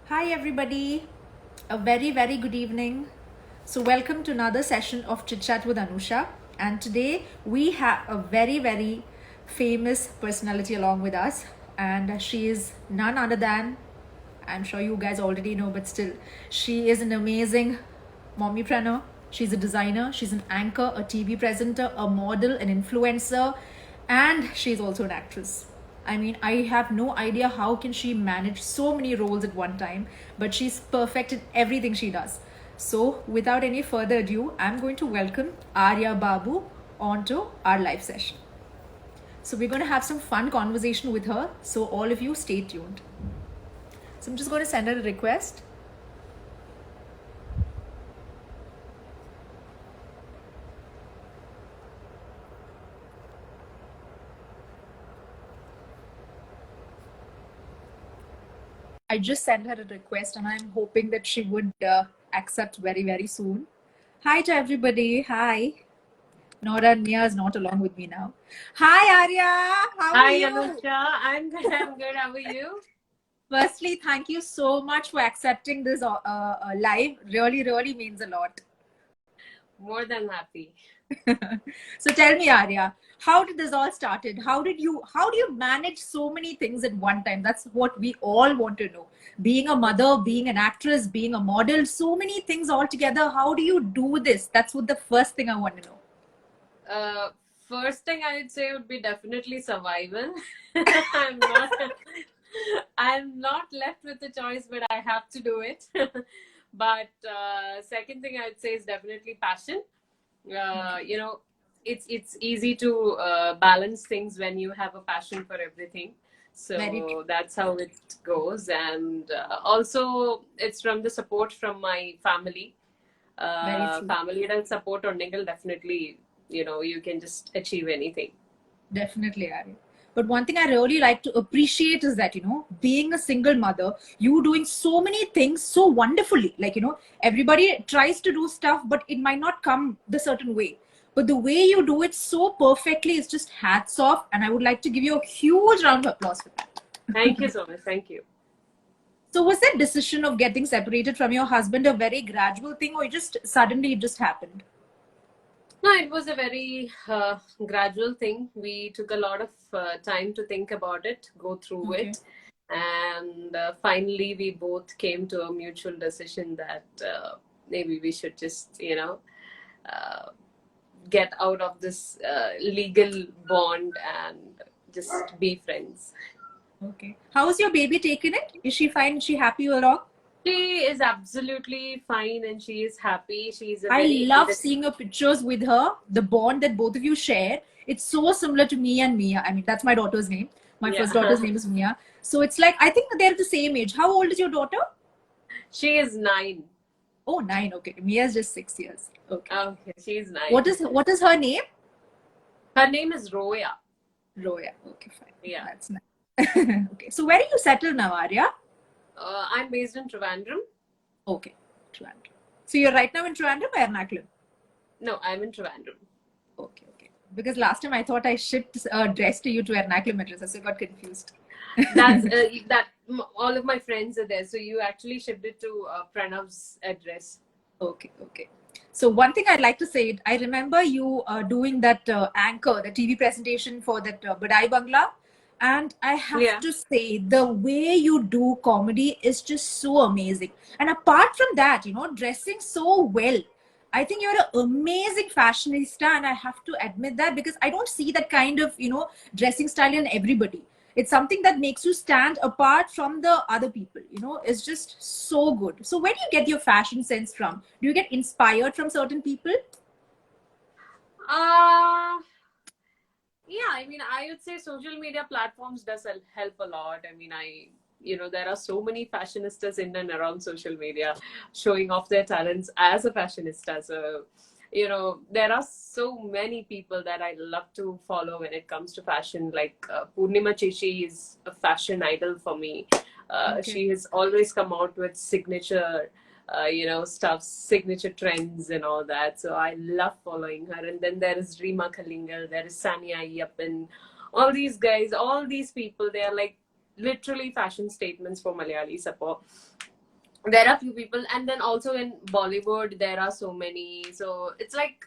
Hi, everybody. A very, very good evening. So, welcome to another session of Chit Chat with Anusha. And today we have a very, very famous personality along with us. And she is none other than, I'm sure you guys already know, but still, she is an amazing mommypreneur. She's a designer, she's an anchor, a TV presenter, a model, an influencer, and she's also an actress. I mean, I have no idea how can she manage so many roles at one time, but she's perfect in everything she does. So, without any further ado, I'm going to welcome Arya Babu onto our live session. So, we're going to have some fun conversation with her. So, all of you stay tuned. So, I'm just going to send her a request. I just sent her a request and I'm hoping that she would accept very, very soon. Hi to everybody. Hi. Nora and Mia is not along with me now. Hi, Arya. How are Hi, you? Anusha. I'm good. I'm good. How are you? Firstly, thank you so much for accepting this live. Really, really means a lot. More than happy. So tell me, Arya, how did this all started? How do you manage so many things at one time? That's what we all want to know. Being a mother, being an actress, being a model, so many things all together. How do you do this? That's what the first thing I want to know. Uh, First thing I would say would be definitely survival. I'm not. I'm not left with the choice, but I have to do it. But second thing I would say is definitely passion. Okay. You know, it's easy to balance things when you have a passion for everything. Very true. So that's how it goes, and also it's from the support from my family. Very true. Family and support or niggle, definitely, you can just achieve anything. Definitely, Ari. But one thing I really like to appreciate is that, being a single mother, you doing so many things so wonderfully. Like, everybody tries to do stuff, but it might not come the certain way. But the way you do it so perfectly is just hats off. And I would like to give you a huge round of applause for that. Thank you so much. Thank you. So, was that decision of getting separated from your husband a very gradual thing, or just suddenly it just happened? No, it was a very gradual thing. We took a lot of time to think about it, go through Okay. it, and finally we both came to a mutual decision that maybe we should just, uh, get out of this legal bond and just be friends. Okay. How is your baby taking it? Is she fine? Is she happy along? She is absolutely fine and she is happy. She's a I very love seeing your pictures with her, the bond that both of you share. It's so similar to me and Mia. I mean, that's my daughter's name. My first yeah. daughter's name is Mia. So it's like, I think they're the same age. How old is your daughter? She is 9. Oh, 9. Okay. Mia's just 6 years. Okay. Okay, she's What 9. is what is her name? Her name is Roya. Roya. Okay, fine. Yeah. That's nice. Okay. So where are you settled now, Arya? I'm based in Trivandrum. Okay. Trivandrum. So you're right now in Trivandrum or Ernakulam? No, I'm in Trivandrum. Okay, okay. Because last time I thought I shipped a dress to you to Ernakulam address, so I got confused. That's all of my friends are there. So you actually shipped it to Pranav's address. Okay, okay. So one thing I'd like to say, I remember you doing that anchor, the TV presentation for that Badai Bangla, and I have Yeah. to say the way you do comedy is just so amazing. And apart from that, dressing so well. I think you're an amazing fashionista, and I have to admit that because I don't see that kind of dressing style in everybody. It's something that makes you stand apart from the other people. It's just so good. So where do you get your fashion sense from? Do you get inspired from certain people? Uh, yeah, I mean, I would say social media platforms does help a lot. I mean, there are so many fashionistas in and around social media showing off their talents as a fashionista. So, there are so many people that I love to follow when it comes to fashion. Like Purnima Chishi is a fashion idol for me. Okay. She has always come out with signature stuff, signature trends and all that. So I love following her. And then there is Rima Kalingal, there is Sania Ayyappan, all these guys, all these people, they are like literally fashion statements for Malayali support. there are few people, and then also in Bollywood there are so many. So it's like,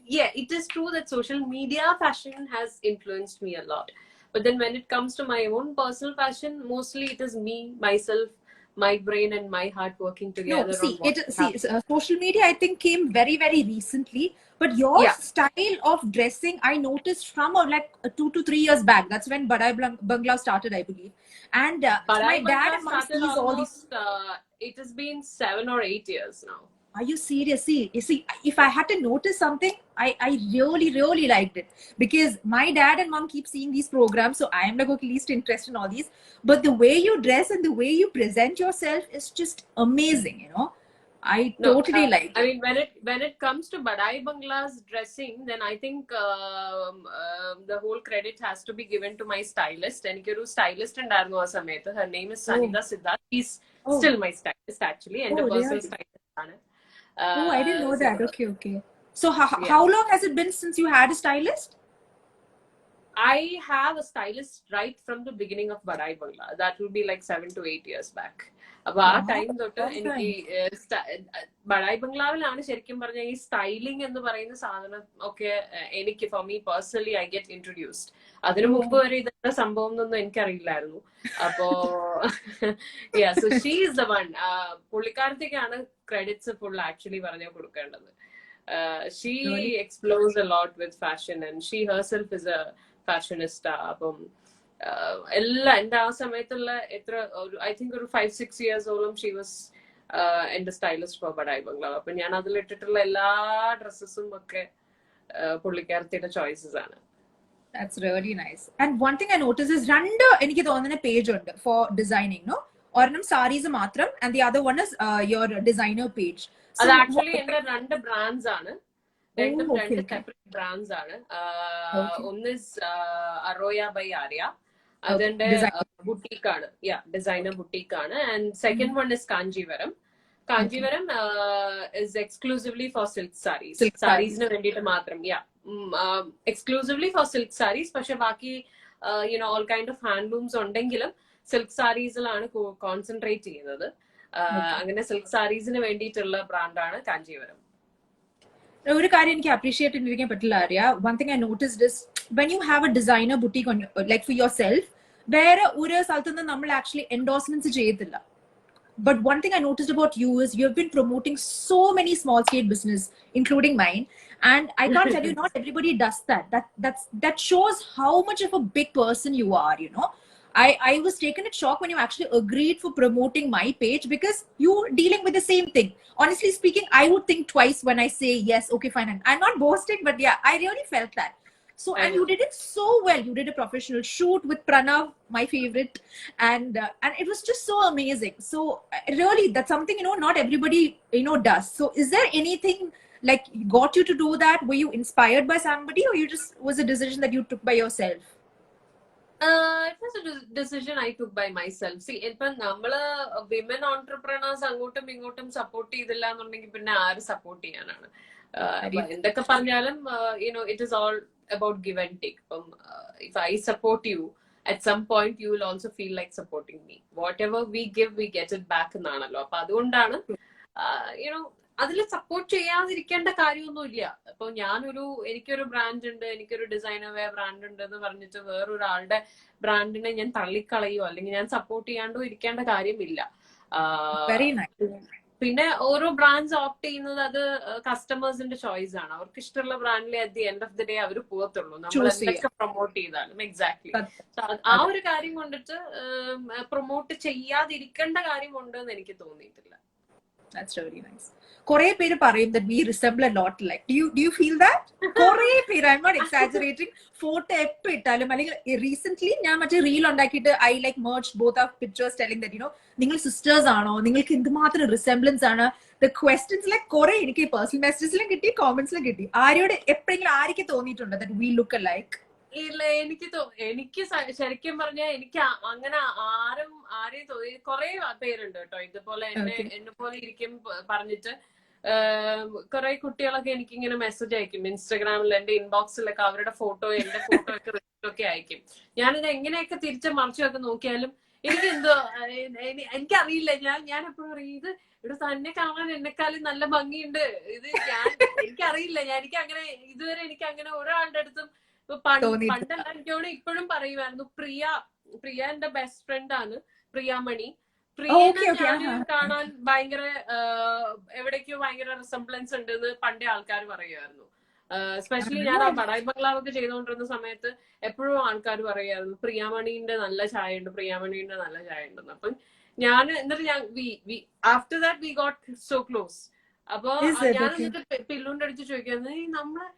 yeah, it is true that social media fashion has influenced me a lot, but then when it comes to my own personal fashion, mostly it is me, myself, my brain and my heart working No, together on see, what I have. social media I think came very, very recently. But your Yeah, style of dressing, I noticed from 2 to 3 years back. That's when Bangla started, I believe. And but my I dad Bangla and mom started sees all these. almost, it has been 7 or 8 years now. Are you serious? See, you see, if I had to notice something, I really, really liked it because my dad and mom keep seeing these programs, so I am like okay, least interested in all these. But the way you dress and the way you present yourself is just amazing. I No, totally like I it. mean when it comes to Badai Bangla's dressing, then I think the whole credit has to be given to my stylist. എനിക്കൊരു stylist ഉണ്ടായിരുന്നു ആ സമയത്ത്. Her name is Oh, Sanida Siddharth. She's oh, still my stylist actually, and oh, a personal really? stylist ആണ്. Oh, I didn't know So that. Okay, okay. So yeah. how long has it been since you had a stylist? I have a stylist right from the beginning of Badai Bangla. That will be like 7 to 8 years back. അപ്പൊ ആ Wow, time തൊട്ട് long എനിക്ക് time. Badai ബംഗ്ലാവിലാണ് ശരിക്കും പറഞ്ഞ ഈ styling എന്ന് പറയുന്ന സാധനം ഒക്കെ എനിക്ക് for me personally I get introduced. അതിനു മുമ്പ് Okay. വരെ ഇതെന്താ സംഭവം എന്നൊന്നും എനിക്കറിയില്ലായിരുന്നു. അപ്പോ so she is the one. പുള്ളിക്കാരത്തേക്കാണ് ക്രെഡിറ്റ്സ് ഫുൾ ആക്ച്വലി പറഞ്ഞു കൊടുക്കേണ്ടത്. She Really? explores a lot with fashion, and she herself is a fashionista. അപ്പം എല്ലാ എന്റെ ആ സമയത്തുള്ള എത്ര ഐ തിങ്ക് ഒരു 5-6 years ഷീ വാസ് എന്റെ സ്റ്റൈലിസ്റ്റ് ഫോർ ബഡായി ബംഗ്ലാവ്. അപ്പൊ ഞാൻ അതിലിട്ടിട്ടുള്ള എല്ലാ ഡ്രസ്സസും ഒക്കെ പുള്ളിക്കാരത്തിയുടെ ചോയ്സസ് ആണ്. That's really nice. And one thing I noticed is എനിക്ക് തോന്നുന്ന page ഉണ്ട് for designing, no? ഒരെണ്ണം sarees മാത്രം and the other one is your designer page. So അത് ആക്ച്വലി എന്റെ 2 ബ്രാൻഡ്സ് ആണ്. രണ്ടും oh, okay, 2 okay. Separate brands ആണ്. Okay. ഒന്ന് അറോയ ബൈ ആര്യ, Okay. അതെന്റെ Designer. ബുട്ടീക്ക് ആണ്. ഡിസൈനർ ബുട്ടീക്ക് ആണ്. And second one is Kanchivaram. Okay. Kanchivaram is exclusively for silk sarees. Silk sarees. സാരീസിന് വേണ്ടിയിട്ട് മാത്രം. Exclusively for silk sarees. പക്ഷെ ബാക്കി ഓൾ കൈൻഡ് ഓഫ് ഹാൻഡ്ലൂംസ് ഉണ്ടെങ്കിലും സിൽക്ക് സാരീസിലാണ് കോൺസെൻട്രേറ്റ് ചെയ്യുന്നത്. അങ്ങനെ സിൽക്ക് സാരീസിന് വേണ്ടിയിട്ടുള്ള ബ്രാൻഡാണ് കാഞ്ചീവരം. ഒരു കാര്യം എനിക്ക് അപ്രീഷിയേറ്റ് ചെയ്തിരിക്കാൻ പറ്റില്ല അറിയ. One thing I noticed is when you have A designer boutique like for your self, വേറെ ഒരു സ്ഥലത്തു നിന്ന് നമ്മൾ ആക്ച്വലി എൻഡോഴ്സ്മെന്റ്സ് ചെയ്യത്തില്ല. But one thing I noticed about you is you have been promoting so many small scale business, including mine. And I can't tell you, not everybody does that. That shows how much of a big person you are. I was taken at shock when you actually agreed for promoting my page because you're dealing with the same thing. Honestly speaking, I would think twice when I say yes, okay, fine. I'm not boasting, but yeah, I really felt that. So, and you did it so well. You did a professional shoot with Pranav, my favorite, and it was just so amazing. So, really, that's something not everybody does. So, is there anything like got you to do that? Were you inspired by somebody, or you just was a decision that you took by yourself? It was a decision I took by myself. See, ഇപ്പൊ നമ്മള് women entrepreneurs അങ്ങോട്ടും ഇങ്ങോട്ടും support ചെയ്തില്ല എന്നുണ്ടെങ്കിൽ പിന്നെ ആര് support ചെയ്യാനാണ്? എന്തൊക്കെ പറഞ്ഞാലും it is all about give and take. If I support you, at some point you will also feel like supporting me. Whatever we give, we get it back എന്നാണല്ലോ. അപ്പൊ അതുകൊണ്ടാണ് അതിൽ സപ്പോർട്ട് ചെയ്യാതിരിക്കേണ്ട കാര്യമൊന്നുമില്ല. അപ്പൊ എനിക്കൊരു ബ്രാൻഡ് ഉണ്ട്, എനിക്കൊരു ഡിസൈനർ വെയർ ബ്രാൻഡ് ഉണ്ട് എന്ന് പറഞ്ഞിട്ട് വേറൊരാളുടെ ബ്രാൻഡിനെ ഞാൻ തള്ളിക്കളയോ അല്ലെങ്കിൽ ഞാൻ സപ്പോർട്ട് ചെയ്യാണ്ടോ ഇരിക്കേണ്ട കാര്യമില്ല. പിന്നെ ഓരോ ബ്രാൻഡ്സ് ഓപ്റ്റ് ചെയ്യുന്നത് അത് കസ്റ്റമേഴ്സിന്റെ ചോയ്സ് ആണ്. അവർക്ക് ഇഷ്ടമുള്ള ബ്രാൻഡിലെ at the end of the day അവർ പോകത്തുള്ളൂ, നമ്മൾ എന്തൊക്കെ പ്രൊമോട്ട് ചെയ്താലും. എക്സാക്ട്ലി. ആ ഒരു കാര്യം കൊണ്ടിട്ട് പ്രൊമോട്ട് ചെയ്യാതിരിക്കേണ്ട കാര്യമുണ്ട് എന്ന് എനിക്ക് തോന്നിയിട്ടില്ല. That's really nice. Kore പേര് പറയും that we resemble a lot like. Do you feel that? Kore പേര്, I'm not exaggerating. Photo എപ്പോ ഇട്ടാലും അല്ലെങ്കിൽ റീസെന്റ് ഞാൻ മറ്റേ റീൽ ഉണ്ടാക്കിയിട്ട് I like merged both our pictures telling that നിങ്ങൾ സിസ്റ്റേഴ്സ് ആണോ, നിങ്ങൾക്ക് എന്തുമാത്രം റിസെംബ്ലൻസ് ആണ്. The questions like കുറെ എനിക്ക് പേഴ്സണൽ മെസ്സേജിലും കിട്ടി, കോമന്റ്സിലും കിട്ടി. എപ്പോഴെങ്കിലും ആർക്ക് തോന്നിയിട്ടുണ്ടോ that we look alike? ഇല്ല, എനിക്ക് ശരിക്കും പറഞ്ഞാൽ എനിക്ക് അങ്ങനെ ആരെയും തോന്നി. കുറെ പേരുണ്ട് കേട്ടോ ഇതുപോലെ എന്നെ പോലെ ഇരിക്കും പറഞ്ഞിട്ട്. കുറെ കുട്ടികളൊക്കെ എനിക്ക് ഇങ്ങനെ മെസ്സേജ് അയക്കും ഇൻസ്റ്റാഗ്രാമിൽ, എന്റെ ഇൻബോക്സിലൊക്കെ അവരുടെ ഫോട്ടോ, എന്റെ ഫോട്ടോ ഒക്കെ അയക്കും. ഞാനിത് എങ്ങനെയൊക്കെ തിരിച്ച് മറിച്ചൊക്കെ നോക്കിയാലും എനിക്ക് എന്തോ എനിക്കറിയില്ല. ഞാൻ എപ്പോഴും പറയും ഇത് ഇവിടെ തന്നെ കാണാൻ എന്നെക്കാളും നല്ല ഭംഗിയുണ്ട്. ഇത് എനിക്കറിയില്ല. എനിക്ക് അങ്ങനെ ഇതുവരെ എനിക്ക് അങ്ങനെ ഒരാളുടെ അടുത്തും പണ്ടല്ല എനിക്കോട് ഇപ്പോഴും പറയുമായിരുന്നു. പ്രിയ എന്റെ ബെസ്റ്റ് ഫ്രണ്ട് ആണ്, പ്രിയാമണി. പ്രിയനെ ഞാനും കാണാൻ ഭയങ്കര എവിടേക്കോ ഭയങ്കര റിസംബ്ലൻസ് ഉണ്ട് എന്ന് പണ്ടേ ആൾക്കാർ പറയുമായിരുന്നു. എസ്പെഷ്യലി ഞാൻ ആ ബഡായി ബംഗ്ലാവ് ഒക്കെ ചെയ്തുകൊണ്ടിരുന്ന സമയത്ത് എപ്പോഴും ആൾക്കാർ പറയുമായിരുന്നു പ്രിയാമണിന്റെ നല്ല ചായ ഉണ്ട്, പ്രിയാമണിന്റെ നല്ല ചായ ഉണ്ടെന്ന്. അപ്പം ഞാൻ എന്നിട്ട് after that we got so close. അപ്പൊ ഞാൻ എന്നിട്ട് പില്ലുന്റെ അടുത്ത് ചോദിക്കുന്നത് നമ്മളെ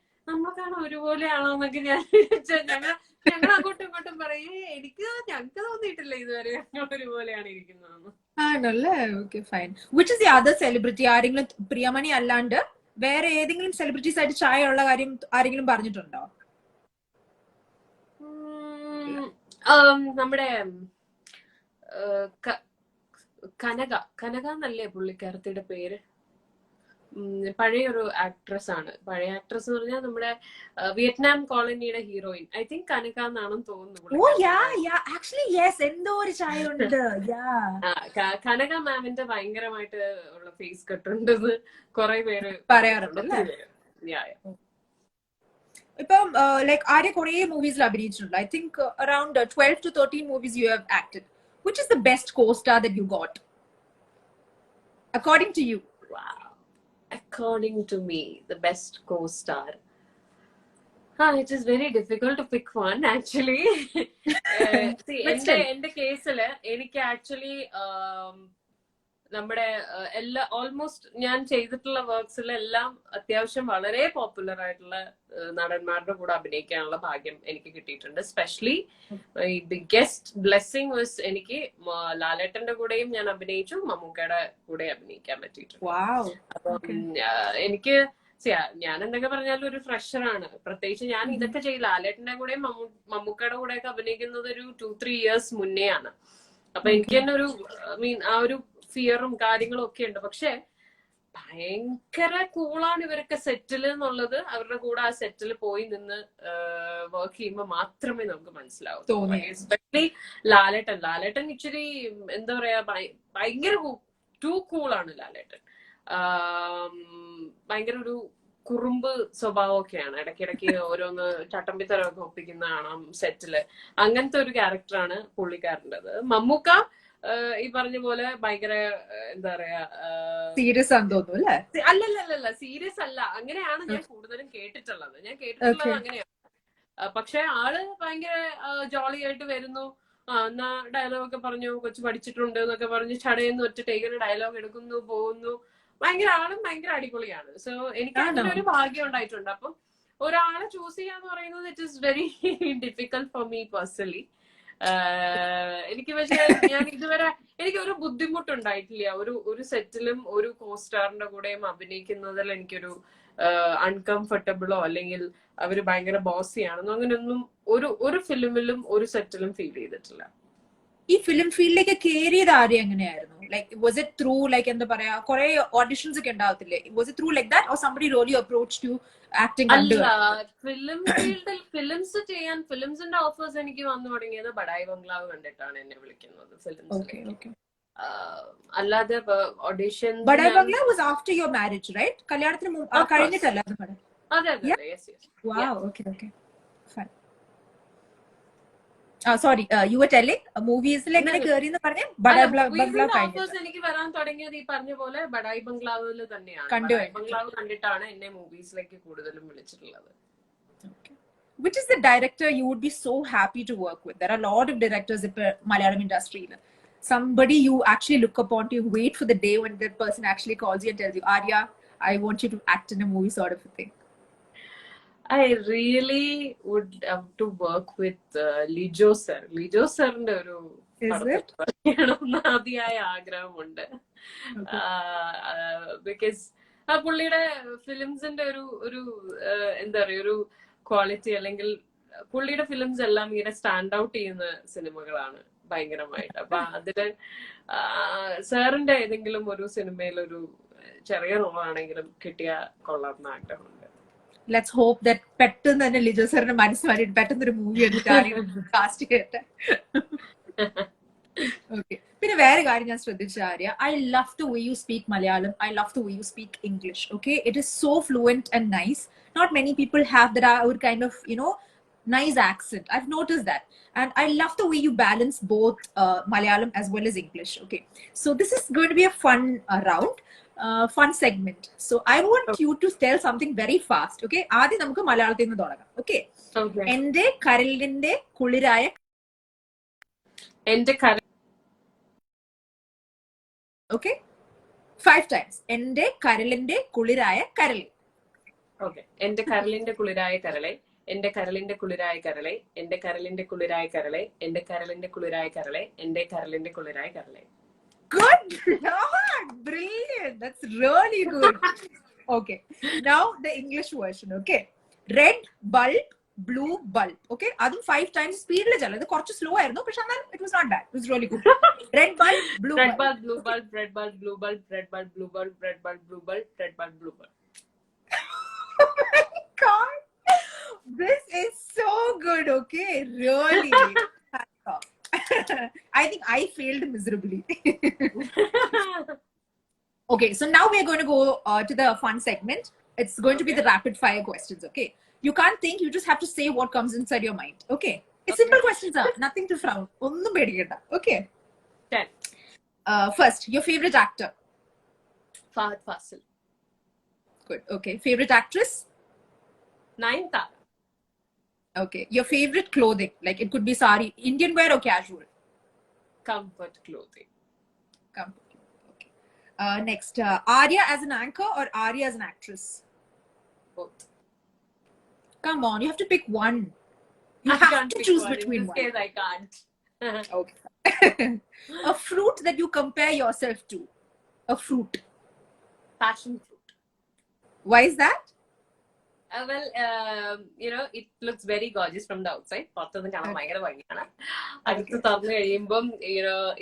കാണാൻ ഒരുപോലെയാണോ എന്നൊക്കെ ഞാൻ ഞങ്ങൾ അങ്ങോട്ടും ഇങ്ങോട്ടും പറയും. ഞങ്ങൾക്ക് തോന്നിയിട്ടില്ല ഇതുവരെ ഞങ്ങൾ ഒരുപോലെയാണ് ഇരിക്കുന്നതെന്ന്. ആണല്ലേ? Okay fine. Which is the other celebrity? ആരെങ്കിലും പ്രിയമണി അല്ലാണ്ട് വേറെ ഏതെങ്കിലും സെലിബ്രിറ്റീസ് ആയിട്ട് ചായ ഉള്ള കാര്യം ആരെങ്കിലും പറഞ്ഞിട്ടുണ്ടോ? നമ്മുടെ കനക എന്നല്ലേ പുള്ളിക്കാരത്തിയുടെ പേര്? പഴയൊരു ആക്ട്രസ് ആണ്. പഴയ ആക്ട്രസ് എന്ന് പറഞ്ഞാൽ നമ്മുടെ വിയറ്റ്നാം കോളനിയുടെ ഹീറോയിൻ. ഐ തിങ്ക് കനക എന്നാണെന്ന് തോന്നുന്നു. കനക മാമിന്റെ ഭയങ്കരമായിട്ട് ഉള്ള ഫേസ് കട്ടുണ്ടെന്ന് കുറെ പേര് പറയാറുണ്ട്. ഇപ്പം ലൈക്ക് ആര്യ കുറെ മൂവീസിൽ അഭിനയിച്ചിട്ടുണ്ട്. I think around 12 to 13 movies you have acted. Which is the best co-star that you got, according to you? Wow. According to me, the best co-star. It is very difficult to pick one actually. See, എന്റെ കേസില് എനിക്ക് actually നമ്മുടെ എല്ലാ almost ഞാൻ ചെയ്തിട്ടുള്ള വർക്ക്സിലെല്ലാം അത്യാവശ്യം വളരെ popular ആയിട്ടുള്ള നടന്മാരുടെ കൂടെ അഭിനയിക്കാനുള്ള ഭാഗ്യം എനിക്ക് കിട്ടിയിട്ടുണ്ട്. സ്പെഷ്യലി ഈ ബിഗ്ഗസ്റ്റ് ബ്ലെസ്സിങ് വാസ് എനിക്ക് ലാലേട്ടന്റെ കൂടെയും ഞാൻ അഭിനയിച്ചു, മമ്മൂക്കയുടെ കൂടെ അഭിനയിക്കാൻ പറ്റിയിട്ടുണ്ട്. അപ്പം എനിക്ക് ഞാൻ എന്തൊക്കെ പറഞ്ഞാലും ഒരു ഫ്രഷറാണ്. പ്രത്യേകിച്ച് ഞാൻ ഇതൊക്കെ ചെയ്യില്ല. ലാലേട്ടന്റെ കൂടെയും മമ്മൂക്കയുടെ കൂടെയൊക്കെ അഭിനയിക്കുന്നത് ഒരു 2-3 years മുന്നേ ആണ്. അപ്പൊ എനിക്ക് തന്നെ ഒരു ആ ഒരു ഫിയറും കാര്യങ്ങളും ഒക്കെ ഉണ്ട്. പക്ഷെ ഭയങ്കര കൂളാണ് ഇവരൊക്കെ സെറ്റിൽ എന്നുള്ളത് അവരുടെ കൂടെ ആ സെറ്റിൽ പോയി നിന്ന് വർക്ക് ചെയ്യുമ്പോൾ മാത്രമേ നമുക്ക് മനസ്സിലാവൂ. എസ്പെഷ്യലി ലാലേട്ടൻ ഇച്ചിരി എന്താ പറയാ ഭയങ്കര ടു കൂളാണ് ലാലേട്ടൻ. ഭയങ്കര ഒരു കുറുമ്പ് സ്വഭാവമൊക്കെയാണ്. ഇടയ്ക്കിടയ്ക്ക് ഓരോന്ന് ചട്ടമ്പിത്തരമൊക്കെ ഒപ്പിക്കുന്ന കാണാം സെറ്റില്. അങ്ങനത്തെ ഒരു ക്യാരക്ടറാണ് പുള്ളിക്കാരൻ്റെത്. മമ്മൂക്ക ഈ പറഞ്ഞ പോലെ ഭയങ്കര എന്താ പറയാ സീരിയസ് ആണെന്ന് തോന്നുന്നു അല്ലേ? അല്ലല്ല സീരിയസ് അല്ല. അങ്ങനെയാണ് ഞാൻ കൂടുതലും കേട്ടിട്ടുള്ളത്. അങ്ങനെയാണ്. പക്ഷെ ആള് ഭയങ്കര ജോളി ആയിട്ട് വരുന്നു. എന്നാ ഡയലോഗ് ഒക്കെ പറഞ്ഞു, കൊച്ചു പഠിച്ചിട്ടുണ്ട് എന്നൊക്കെ പറഞ്ഞ് ചടയെന്ന് ഒറ്റ ടേക്കിന് ഡയലോഗ് എടുക്കുന്നു, പോകുന്നു. ആളും ഭയങ്കര അടിപൊളിയാണ്. സോ എനിക്ക് അങ്ങനെ ഒരു ഭാഗ്യം ഉണ്ടായിട്ടുണ്ട്. അപ്പം ഒരാളെ ചൂസ് ചെയ്യാന്ന് പറയുന്നത് it is very difficult for me personally. എനിക്ക് പക്ഷേ ഞാൻ ഇതുവരെ എനിക്കൊരു ബുദ്ധിമുട്ടുണ്ടായിട്ടില്ല. ഒരു സെറ്റിലും ഒരു കോസ്റ്റാറിന്റെ കൂടെയും അഭിനയിക്കുന്നതിൽ എനിക്കൊരു അൺകംഫർട്ടബിളോ അല്ലെങ്കിൽ അവര് ഭയങ്കര ബോസിയാണെന്നോ അങ്ങനെയൊന്നും ഒരു ഫിലിമിലും ഒരു സെറ്റിലും ഫീൽ ചെയ്തിട്ടില്ല. ഈ ഫിലിം ഫീൽഡിലേക്ക് കയറിയത് ആരെയും എങ്ങനെയായിരുന്നു? Like was it through like എന്താ പറയാ കുറെ ഓഡിഷൻസ് ഒക്കെ ഉണ്ടാവത്തില്ലേ? Was it through like that or somebody really approached you acting? അല്ല, ഫിലിം ഫീൽഡിൽ ഫിലിംസിന്റെ ഓഫേഴ്സ് എനിക്ക് വന്നു തുടങ്ങിയത് ബഡായി ബംഗ്ലാവ് കണ്ടിട്ടാണ് എന്നെ വിളിക്കുന്നത് ഫിലിംസിലേക്ക്. അല്ലാതെ audition Badai Bungalow was after your marriage right? കല്യാണത്തിന് കഴിഞ്ഞിട്ടല്ലായിരുന്നു? അതെ. Wow, okay. Fine. Sorry, you were telling movies എങ്ങനെ കേറി എന്ന് പറഞ്ഞ ബഡായി ബംഗ്ലാവ് ഓഫേഴ്സ് എനിക്ക് വരാൻ തുടങ്ങിയത് ഈ പറഞ്ഞ പോലെ ബഡായി ബംഗ്ലാവിൽ തന്നെയാണ്. ബഡായി ബംഗ്ലാവ് കണ്ടിട്ടാണ് എന്നെ മൂവീസിലേക്ക് കൂടുതലും വിളിച്ചിട്ടുള്ളത്. Which is the director you would be so happy to work with? There are a lot of directors in Malayalam industry. Somebody you actually look upon to, you wait for the day when that person actually calls you and tells you, Arya, I want you to act in a movie, sort of a thing. I really would love to work with Lijo sir. Lijo sirന്റെ ഒരു അതിയായ ആഗ്രഹമുണ്ട്. Because ആ പുള്ളിയുടെ ഫിലിംസിന്റെ ഒരു എന്താ പറയാ ഒരു quality അല്ലെങ്കിൽ പുള്ളിയുടെ ഫിലിംസ് എല്ലാം ഇങ്ങനെ സ്റ്റാൻഡ് ഔട്ട് ചെയ്യുന്ന സിനിമകളാണ് ഭയങ്കരമായിട്ട്. അപ്പൊ അതില് സാറിന്റെ ഏതെങ്കിലും ഒരു സിനിമയിൽ ഒരു ചെറിയ റോളാണെങ്കിലും കിട്ടിയ കൊള്ളാവുന്ന ആഗ്രഹമുണ്ട്. Let's hope that പെട്ടെന്ന് തന്നെ ലിജോ സാറിന്റെ മനസ്സ് മാറിയിട്ട് പെട്ടെന്ന് ഒരു മൂവി എടുത്ത് കാസ്റ്റ് ചെയ്യട്ടെ. Okay. പിന്നെ വേറെ കാര്യം ഞാൻ ശ്രദ്ധിച്ച Arya, I love the way you speak Malayalam. I love the way you speak English. Okay, it is so fluent and nice. Not many people have that our kind of nice accent. I've noticed that, and I love the way you balance both Malayalam as well as English. Okay, so this is going to be a fun round, fun segment. So I want you to tell something very fast. Okay, ആദ്യം നമുക്ക് മലയാളത്തിൽ നിന്ന് തുടങ്ങാം. Okay, Okay. എന്റെ കരളിന്റെ കുളിരായ എന്റെ കര Okay, 5 times. എന്റെ കരളിന്റെ കുളിരായ കരൾ. Okay. എന്റെ കരളിന്റെ കുളിരായ കരളെ, എന്റെ കരളിന്റെ കുളിരായ കരളെ, എന്റെ കരളിന്റെ കുളിരായ കരളെ, എന്റെ കരളിന്റെ കുളിരായ കരളെ, എന്റെ കരളിന്റെ കുളിരായ കരളെ. Good Lord, brilliant. That's really good. Okay, now the English version. Okay, red bulb, blue bulb. Okay, അതും 5 times speed ൽ ചെല്ലാം. ഇത് കുറച്ച് സ്ലോ ആയിരുന്നു, പക്ഷെ എന്നാൽ it was not bad. It was really good. Red bulb, blue Red bulb. bulb, blue bulb, red bulb, blue bulb, red bulb, blue bulb, red bulb, blue bulb, red bulb, blue bulb. Oh my God, this is so good. Okay, really. I think I failed miserably. Okay, so now we're going to go to the fun segment. It's going to be the rapid fire questions. Okay, you can't think, you just have to say what comes inside your mind. Okay, it's simple questions are nothing to frown. ഒന്നും പേടിക്കണ്ട. Okay, 10. First, your favorite actor. Fahad Fasil. Good. Okay, favorite actress. 9 Tara. Okay, your favorite clothing, like it could be sari, Indian wear or casual. Comfort clothing. Comfort. Okay. Next, Arya as an anchor or Arya as an actress. Both. Come on, you have to pick one. You I have can't to pick choose one. between In this one. case, I can't. Okay. A fruit that you compare yourself to. A fruit. Passion fruit. Why is that? Well, it looks very gorgeous from the outside. പുറത്തുനിന്ന് കാണാൻ ഭയങ്കര ഭംഗിയാണ്. അടുത്ത് തുറന്നു കഴിയുമ്പം,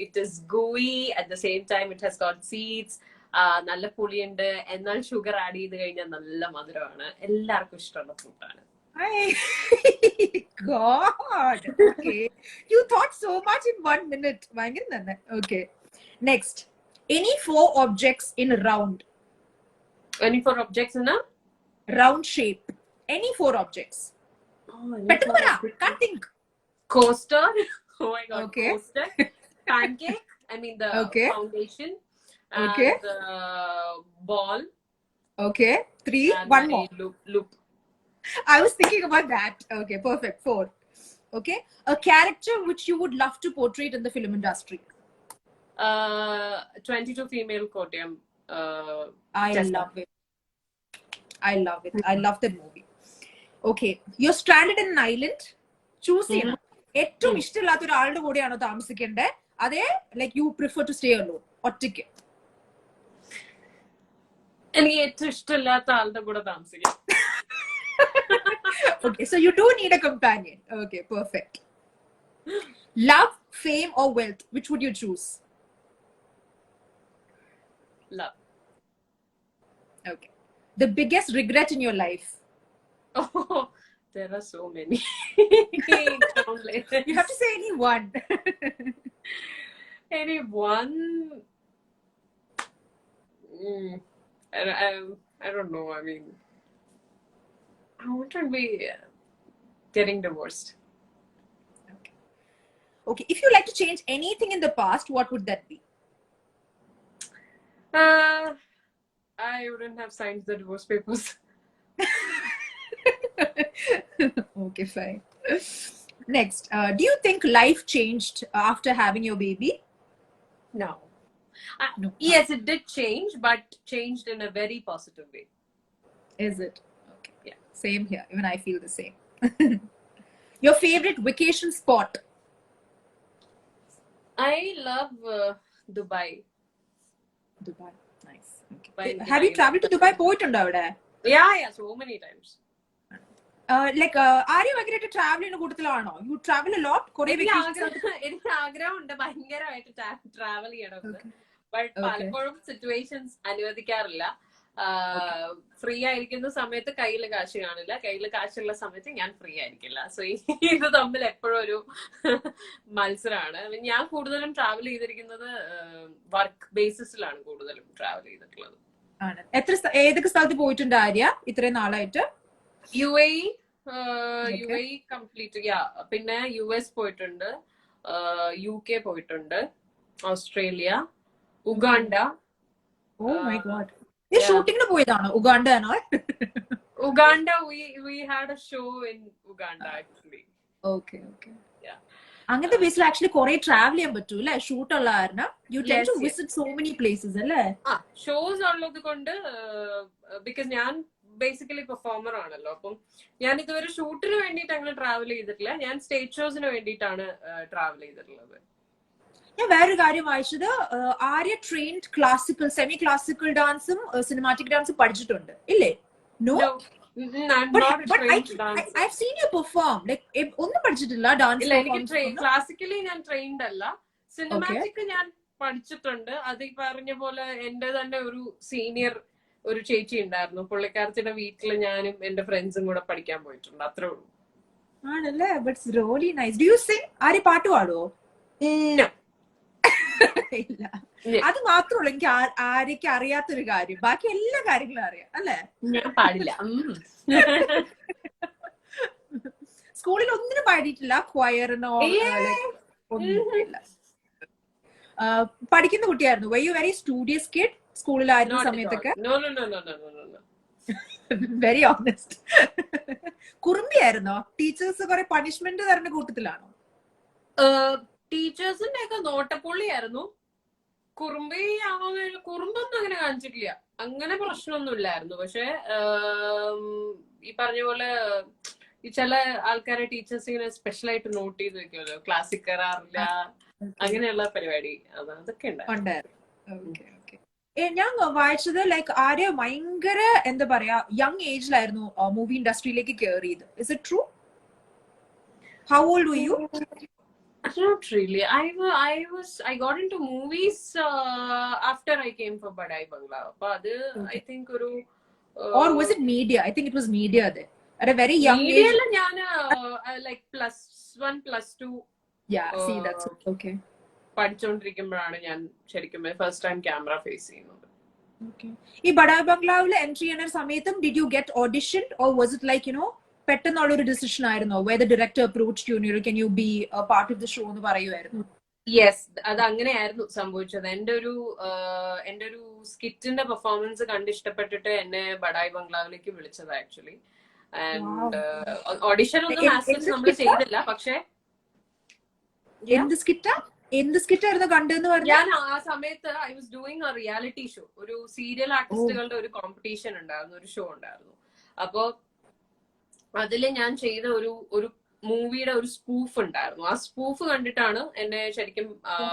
it is gooey. At the same time, it has got seeds. നല്ല പുളിയുണ്ട്. എന്നാൽ sugar add ചെയ്ത് കഴിഞ്ഞാൽ നല്ല മധുരമാണ്. എല്ലാവർക്കും ഇഷ്ടമുള്ള ഫ്രൂട്ടാണ്. God. Okay. You thought so much in 1 minute. Okay. Next. Any 4 objects in a round. Any 4 objects in a round shape. Any 4 objects. Can't think. Coaster. Oh my God. Okay. Coaster. Pancake. I mean the foundation. Okay. And the ball. Okay. 3. And 1 more. Loop. I was thinking about that. Okay, perfect. 4. Okay. A character which you would love to portray in the film industry. 22 female Kottayam. I love it. I love it. I love that movie. Okay. You're stranded in an island. Choose ചെയ്യണം. ഏറ്റവും ഇഷ്ടമില്ലാത്ത ഒരാളുടെ കൂടെയാണോ താമസിക്കേണ്ടത്? അതേ like you prefer to stay alone? ഒറ്റയ്ക്ക്. എനിക്ക് ഏറ്റവും ഇഷ്ടമില്ലാത്ത ആളുടെ കൂടെ താമസിക്കാം. Okay, so you do need a companion. Okay, perfect. Love, fame, or wealth? Which would you choose? Love. Okay. The biggest regret in your life? Oh, there are so many. You have to say any one. Any one? I don't know. I mean, I wouldn't be getting divorced. Okay. If you like to change anything in the past, what would that be? I wouldn't have signed the divorce papers. Okay, fine. Next, do you think life changed after having your baby? No. No. Yes, it did change, but changed in a very positive way. Is it? Okay. Yeah. Same here. Even I feel the same. Your favorite vacation spot? I love Dubai. Dubai. Nice. Okay. Dubai, Have you traveled to Dubai? പോയിട്ടുണ്ടോ അവിടെ? Yeah, so many times. Like, are you ഭയങ്കരമായിട്ട് travel ചെയ്യുന്ന കൂട്ടത്തിലാണോ? You travel a lot? കുറേ എനിക്ക് ആഗ്രഹമുണ്ട് ഭയങ്കരമായിട്ട് travel ചെയ്യണമെന്ന്. But പലപ്പോഴും സിറ്റുവേഷൻസ് അനുവദിക്കാറില്ല. ഫ്രീ ആയിരിക്കുന്ന സമയത്ത് കയ്യിൽ കാശ് കാണില്ല, കയ്യിൽ കാശുള്ള സമയത്ത് ഞാൻ ഫ്രീ ആയിരിക്കില്ല. സോ ഇത് തമ്മിൽ എപ്പോഴും ഒരു മത്സരമാണ്. ഞാൻ കൂടുതലും ട്രാവൽ ചെയ്തിരിക്കുന്നത് വർക്ക് ബേസിസിലാണ് കൂടുതലും ട്രാവൽ ചെയ്തിട്ടുള്ളത്. ഏതൊക്കെ സ്ഥലത്ത് പോയിട്ടുണ്ട് ആര്യ ഇത്രയും നാളായിട്ട്? UAE complete. പിന്നെ US പോയിട്ടുണ്ട്, UK പോയിട്ടുണ്ട്, Australia, Uganda. Oh my god, നീ ഷൂട്ടിങ്ങിന് പോയതാണോ ഉഗാണ്ടയാണോ? Uganda, we had a show in Uganda actually. Okay. അങ്ങനത്തെ ബേസിൽ ആക്ച്വലി കുറെ ട്രാവൽ ചെയ്യാൻ പറ്റും അല്ലെ, ഷൂട്ട് ഉള്ള കാരണം. You tend to visit so many places അല്ലേ? ഷോസ് ഉള്ളത് കൊണ്ട്, ബിക്കോസ് ഞാൻ ബേസിക്കലി പെർഫോമർ ആണല്ലോ. അപ്പം ഞാൻ ഇതുവരെ ഷൂട്ടിന് വേണ്ടിയിട്ട് അങ്ങനെ ട്രാവൽ ചെയ്തിട്ടില്ല. ഞാൻ സ്റ്റേജ് ഷോസിന് വേണ്ടിയിട്ടാണ് ട്രാവൽ ചെയ്തിട്ടുള്ളത്. ഞാൻ വേറൊരു കാര്യം വായിച്ചത്, Arya trained classical, semi classical ഡാൻസും സിനിമാറ്റിക് ഡാൻസും പഠിച്ചിട്ടുണ്ട് ഇല്ലേ? No, I've seen you perform. Like ഒന്നും പഠിച്ചിട്ടില്ല ഡാൻസ്? ഇല്ല, എനിക്ക് ക്ലാസിക്കലി ഞാൻ ട്രെയിൻഡ് അല്ല. സിനിമാറ്റിക് ഞാൻ പഠിച്ചിട്ടുണ്ട്. അത് ഈ പറഞ്ഞ പോലെ എന്റെ തന്നെ ഒരു സീനിയർ ഒരു ചേച്ചി ഉണ്ടായിരുന്നു, പുള്ളിക്കാരത്തിന്റെ വീട്ടില് ഞാനും എന്റെ ഫ്രണ്ട്സും കൂടെ പഠിക്കാൻ പോയിട്ടുണ്ട്. അത്രേ ഉള്ളൂ. ആണല്ലേ? ബട്ട്സ് really nice. Do you sing? Arya പാട്ട് പാടുവോ? ഇല്ല, അത് മാത്രമല്ല എനിക്ക് ആര്യക്ക് അറിയാത്തൊരു കാര്യം. ബാക്കി എല്ലാ കാര്യങ്ങളും അറിയാം അല്ലേ? ഞാൻ പാടില്ല. സ്കൂളിൽ ഒന്നിനും പാടിയിട്ടില്ല, ക്വയറിനോ ഒന്നുമില്ല. പഠിക്കുന്ന കുട്ടിയായിരുന്നു? Were you very studious kid സ്കൂളിലായിരുന്ന സമയത്തൊക്കെ? Very honest. കുറുമ്പിയായിരുന്നോ? ടീച്ചേഴ്സ് കുറെ പണിഷ്മെന്റ് തരുന്ന കൂട്ടത്തിലാണോ? ടീച്ചേഴ്സിന്റെ ഒക്കെ നോട്ടപ്പുള്ളിയായിരുന്നു. കുറുമ്പൊന്നും അങ്ങനെ കാണിച്ചിട്ടില്ല, അങ്ങനെ പ്രശ്നമൊന്നും ഇല്ലായിരുന്നു. പക്ഷെ ഈ പറഞ്ഞ പോലെ ചില ആൾക്കാരെ ടീച്ചേഴ്സ് ഇങ്ങനെ സ്പെഷ്യൽ ആയിട്ട് നോട്ട് ചെയ്ത് വെക്കുമല്ലോ, ക്ലാസ്സിൽ കയറാറില്ല, അങ്ങനെയുള്ള പരിപാടി അതൊക്കെ ഉണ്ടായിരുന്നു. ഞാൻ വായിച്ചത് ലൈക്ക് ആര്യ ഭയങ്കര എന്താ പറയാ യങ് ഏജിലായിരുന്നു മൂവി ഇൻഡസ്ട്രിയിലേക്ക് കയറിയത്. Is it true? How old were you? Not really. I got into movies after I came for Badai Bangla. But I think or was it media? I think it was media then. At a very young age. Media like +1 +2. Yeah, see that's okay. പഠിച്ചോണ്ടിരിക്കുമ്പോഴാണ് ഞാൻ ശരിക്കും first time camera face ചെയ്യുന്നത്. ഈ ബഡായ് ബംഗ്ലാവിൽ entry ചെയ്യുന്ന സമയത്തും did you get audition or was it like പെട്ടെന്നുള്ള ഒരു decision ആയിരുന്നോ? Where the director approached you, can you be part of the show എന്ന് പറയുമായിരുന്നു? യെസ്, അത് അങ്ങനെയായിരുന്നു സംഭവിച്ചത്. എന്റെ ഒരു സ്കിറ്റിന്റെ പെർഫോമൻസ് കണ്ട് ഇഷ്ടപ്പെട്ടിട്ട് എന്നെ ബഡായ് ബംഗ്ലാവിലേക്ക് വിളിച്ചത് ആക്ച്വലി. ആൻഡ് ഓഡിഷൻ ഒന്നും നമ്മൾ ചെയ്തില്ല. പക്ഷെ എന്ത് സ്കിറ്റായിരുന്നു കണ്ടെന്ന് പറഞ്ഞു? ഞാൻ ആ സമയത്ത് I was doing A reality show. ഒരു സീരിയൽ ആർട്ടിസ്റ്റുകളുടെ ഒരു കോമ്പറ്റീഷൻ ഉണ്ടായിരുന്നു, ഒരു ഷോ ഉണ്ടായിരുന്നു. അപ്പോ അതില് ഞാൻ ചെയ്ത ഒരു മൂവിയുടെ ഒരു സ്പൂഫ് ഉണ്ടായിരുന്നു. ആ സ്പൂഫ് കണ്ടിട്ടാണ് എന്നെ ശരിക്കും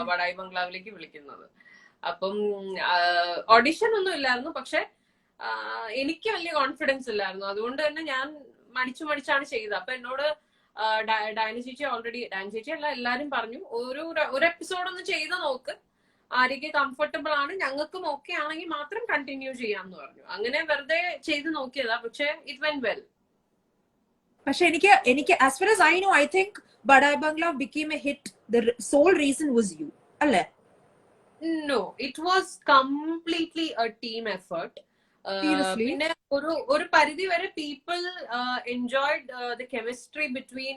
ബഡായ് ബംഗ്ലാവിലേക്ക് വിളിക്കുന്നത്. അപ്പം ഓഡിഷൻ ഒന്നും ഇല്ലായിരുന്നു. പക്ഷെ എനിക്ക് വലിയ കോൺഫിഡൻസ് ഇല്ലായിരുന്നു. അതുകൊണ്ട് തന്നെ ഞാൻ മടിച്ചാണ് ചെയ്തത്. അപ്പൊ എന്നോട് ഡാനി ചേച്ചി അല്ല, എല്ലാരും പറഞ്ഞു ഒരു എപ്പിസോഡ് ഒന്ന് ചെയ്ത് നോക്ക്, ആര്യക്ക് കംഫർട്ടബിൾ ആണ്, ഞങ്ങൾക്കും ഓക്കെ ആണെങ്കിൽ മാത്രം കണ്ടിന്യൂ ചെയ്യാന്ന് പറഞ്ഞു. അങ്ങനെ വെറുതെ ചെയ്ത് നോക്കിയതാ. പക്ഷെ ഇറ്റ് വെന്റ് വെൽ. പക്ഷെ എനിക്ക് as far as I know, I think Badai Bangla became a hit. The sole reason was you, അല്ലേ? No, it was completely a team effort. പിന്നെ ഒരു പരിധി വരെ people enjoyed the chemistry between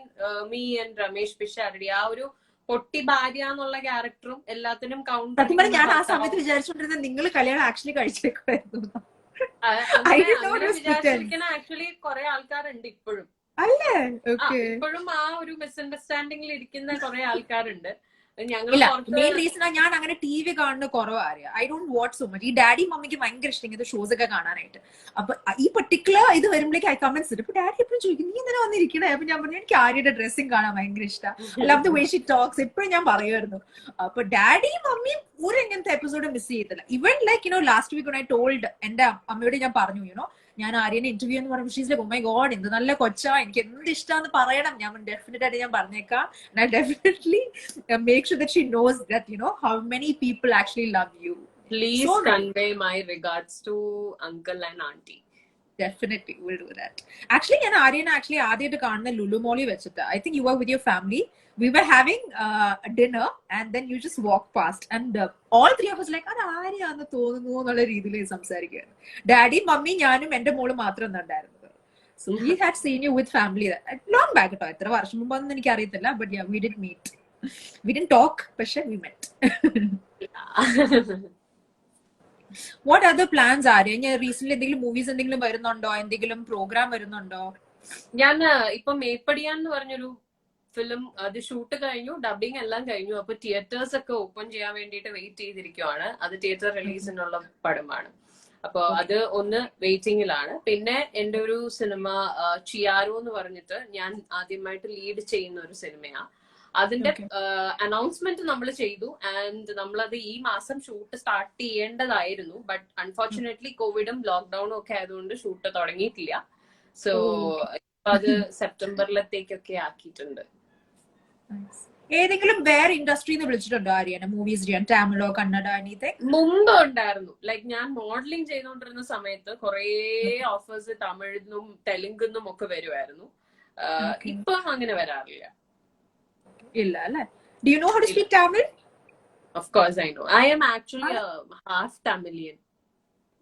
me and Ramesh Pisharody. ആ ഒരു പൊട്ടി ഭാര്യ എന്നുള്ള ക്യാരക്ടറും എല്ലാത്തിനും കൗണ്ട്. ഞാൻ ആ സമയത്ത് വിചാരിച്ചോണ്ടിരുന്നത് നിങ്ങൾ കല്യാണം ആക്ച്വലി കഴിച്ചേക്കുമായിരുന്നു. വിചാരിച്ചിരിക്കുന്ന ആക്ച്വലി കുറെ ആൾക്കാരുണ്ട് ഇപ്പോഴും. ഇപ്പോഴും ആ ഒരു മിസ്അണ്ടർസ്റ്റാൻഡിംഗിൽ ഇരിക്കുന്ന കുറെ ആൾക്കാരുണ്ട്. മെയിൻ റീസൺ ഞാൻ അങ്ങനെ ടി വി കാണുന്ന കുറവാറിയാം. I don't watch so much. ഈ ഡാഡി മമ്മിക്ക് ഭയങ്കര ഇഷ്ടം ഇങ്ങനത്തെ ഷോസ് ഒക്കെ കാണാനായിട്ട്. അപ്പൊ ഈ പെർട്ടിക്കുലർ ഇത് വരുമ്പോഴേക്ക് ഐ കമന്റ്സ് ഇട്ട്. അപ്പൊ ഡാഡി എപ്പോഴും ചോദിക്കും, നീ എന്തിനാ വന്നിരിക്കണേ? അപ്പൊ ഞാൻ പറഞ്ഞു, എനിക്ക് ആര്യയുടെ ഡ്രസ്സിങ് കാണാൻ ഭയങ്കര ഇഷ്ടം. I love the way she talks. എപ്പോഴും ഞാൻ പറയുമായിരുന്നു. അപ്പൊ ഡാഡിയും മമ്മിയും ഒരു എങ്ങനത്തെ എപ്പിസോഡ് മിസ് ചെയ്തില്ല. Even like last week I told എന്റെ അമ്മയോട് ഞാൻ പറഞ്ഞു, ഞാൻ ആര്യനെ ഇന്റർവ്യൂ എന്ന് പറയുമ്പോൾ she's like, oh my God, എന്ത് നല്ല കൊച്ചാ, എനിക്ക് എന്ത് ഇഷ്ടമാണെന്ന് പറയണം. ഞാൻ ഡെഫിനറ്റ് ആയിട്ട് ഞാൻ പറഞ്ഞേക്കാം. And I definitely make sure that she knows that how many people actually love you. Please So nice. convey my regards to uncle and auntie. Definitely, we'll do that. Actually, ഞാൻ ആര്യനെ actually ആദ്യമായിട്ട് കാണുന്ന ലുലു മോളിൽ വെച്ചിട്ട്. I think you were with your family. We were having dinner and then you just walked past and all three of us like അത് ആര്യാന്ന് തോന്നുന്നു എന്നുള്ള രീതിയിൽ സംസാരിക്കുകയാണ്. ഡാഡി മമ്മി ഞാനും എന്റെ മോളും മാത്രം ഉണ്ടായിരുന്നത്. So we had seen you with family long back കേട്ടോ. എത്ര വർഷം മുമ്പൊന്നും എനിക്ക് അറിയത്തില്ല. But yeah, we did meet. We didn't talk, പക്ഷെ we met. What other plans are? Recent എന്തെങ്കിലും മൂവീസ് എന്തെങ്കിലും വരുന്നുണ്ടോ? എന്തെങ്കിലും പ്രോഗ്രാം വരുന്നുണ്ടോ? ഞാൻ ഇപ്പൊ മേപ്പടിയാൻ എന്ന് പറഞ്ഞൊരു ഫിലിം അത് ഷൂട്ട് കഴിഞ്ഞു, ഡബിങ് എല്ലാം കഴിഞ്ഞു. അപ്പൊ തിയേറ്റേഴ്സ് ഒക്കെ ഓപ്പൺ ചെയ്യാൻ വേണ്ടിയിട്ട് വെയിറ്റ് ചെയ്തിരിക്കുവാണ്. അത് തിയേറ്റർ റിലീസിനുള്ള പടമാണ്. അപ്പൊ അത് ഒന്ന് വെയിറ്റിംഗിലാണ്. പിന്നെ എന്റെ ഒരു സിനിമ ചിയാരോ എന്ന് പറഞ്ഞിട്ട് ഞാൻ ആദ്യമായിട്ട് ലീഡ് ചെയ്യുന്ന ഒരു സിനിമയാണ്. അതിന്റെ അനൗൺസ്മെന്റ് നമ്മൾ ചെയ്തു ആൻഡ് നമ്മളത് ഈ മാസം ഷൂട്ട് സ്റ്റാർട്ട് ചെയ്യേണ്ടതായിരുന്നു. ബട്ട് അൺഫോർച്ചുനേറ്റ്ലി കോവിഡും ലോക്ക്ഡൌണും ഒക്കെ ആയതുകൊണ്ട് ഷൂട്ട് തുടങ്ങിയിട്ടില്ല. സോ അത് സെപ്റ്റംബറിലത്തേക്കൊക്കെ ആക്കിയിട്ടുണ്ട്. ഏതെങ്കിലും വേറെ ഇൻഡസ്ട്രിന്ന് വിളിച്ചിട്ടുണ്ടോ ആര്യനെ മൂവീസ് ചെയ്യാൻ? തമിഴോ കന്നഡ എനിത്തിങ്? മുമ്പ് ഉണ്ടായിരുന്നു. ലൈക്ക് ഞാൻ മോഡലിംഗ് ചെയ്തുകൊണ്ടിരുന്ന സമയത്ത് കുറെ ഓഫേഴ്സ് തമിഴിന്നും തെലുങ്കുന്നും ഒക്കെ വരുമായിരുന്നു. ഇപ്പൊ അങ്ങനെ വരാറില്ല. ഇല്ല അല്ലേ? Do you know how to speak Tamil? Of course I know. I am actually a half Tamilian.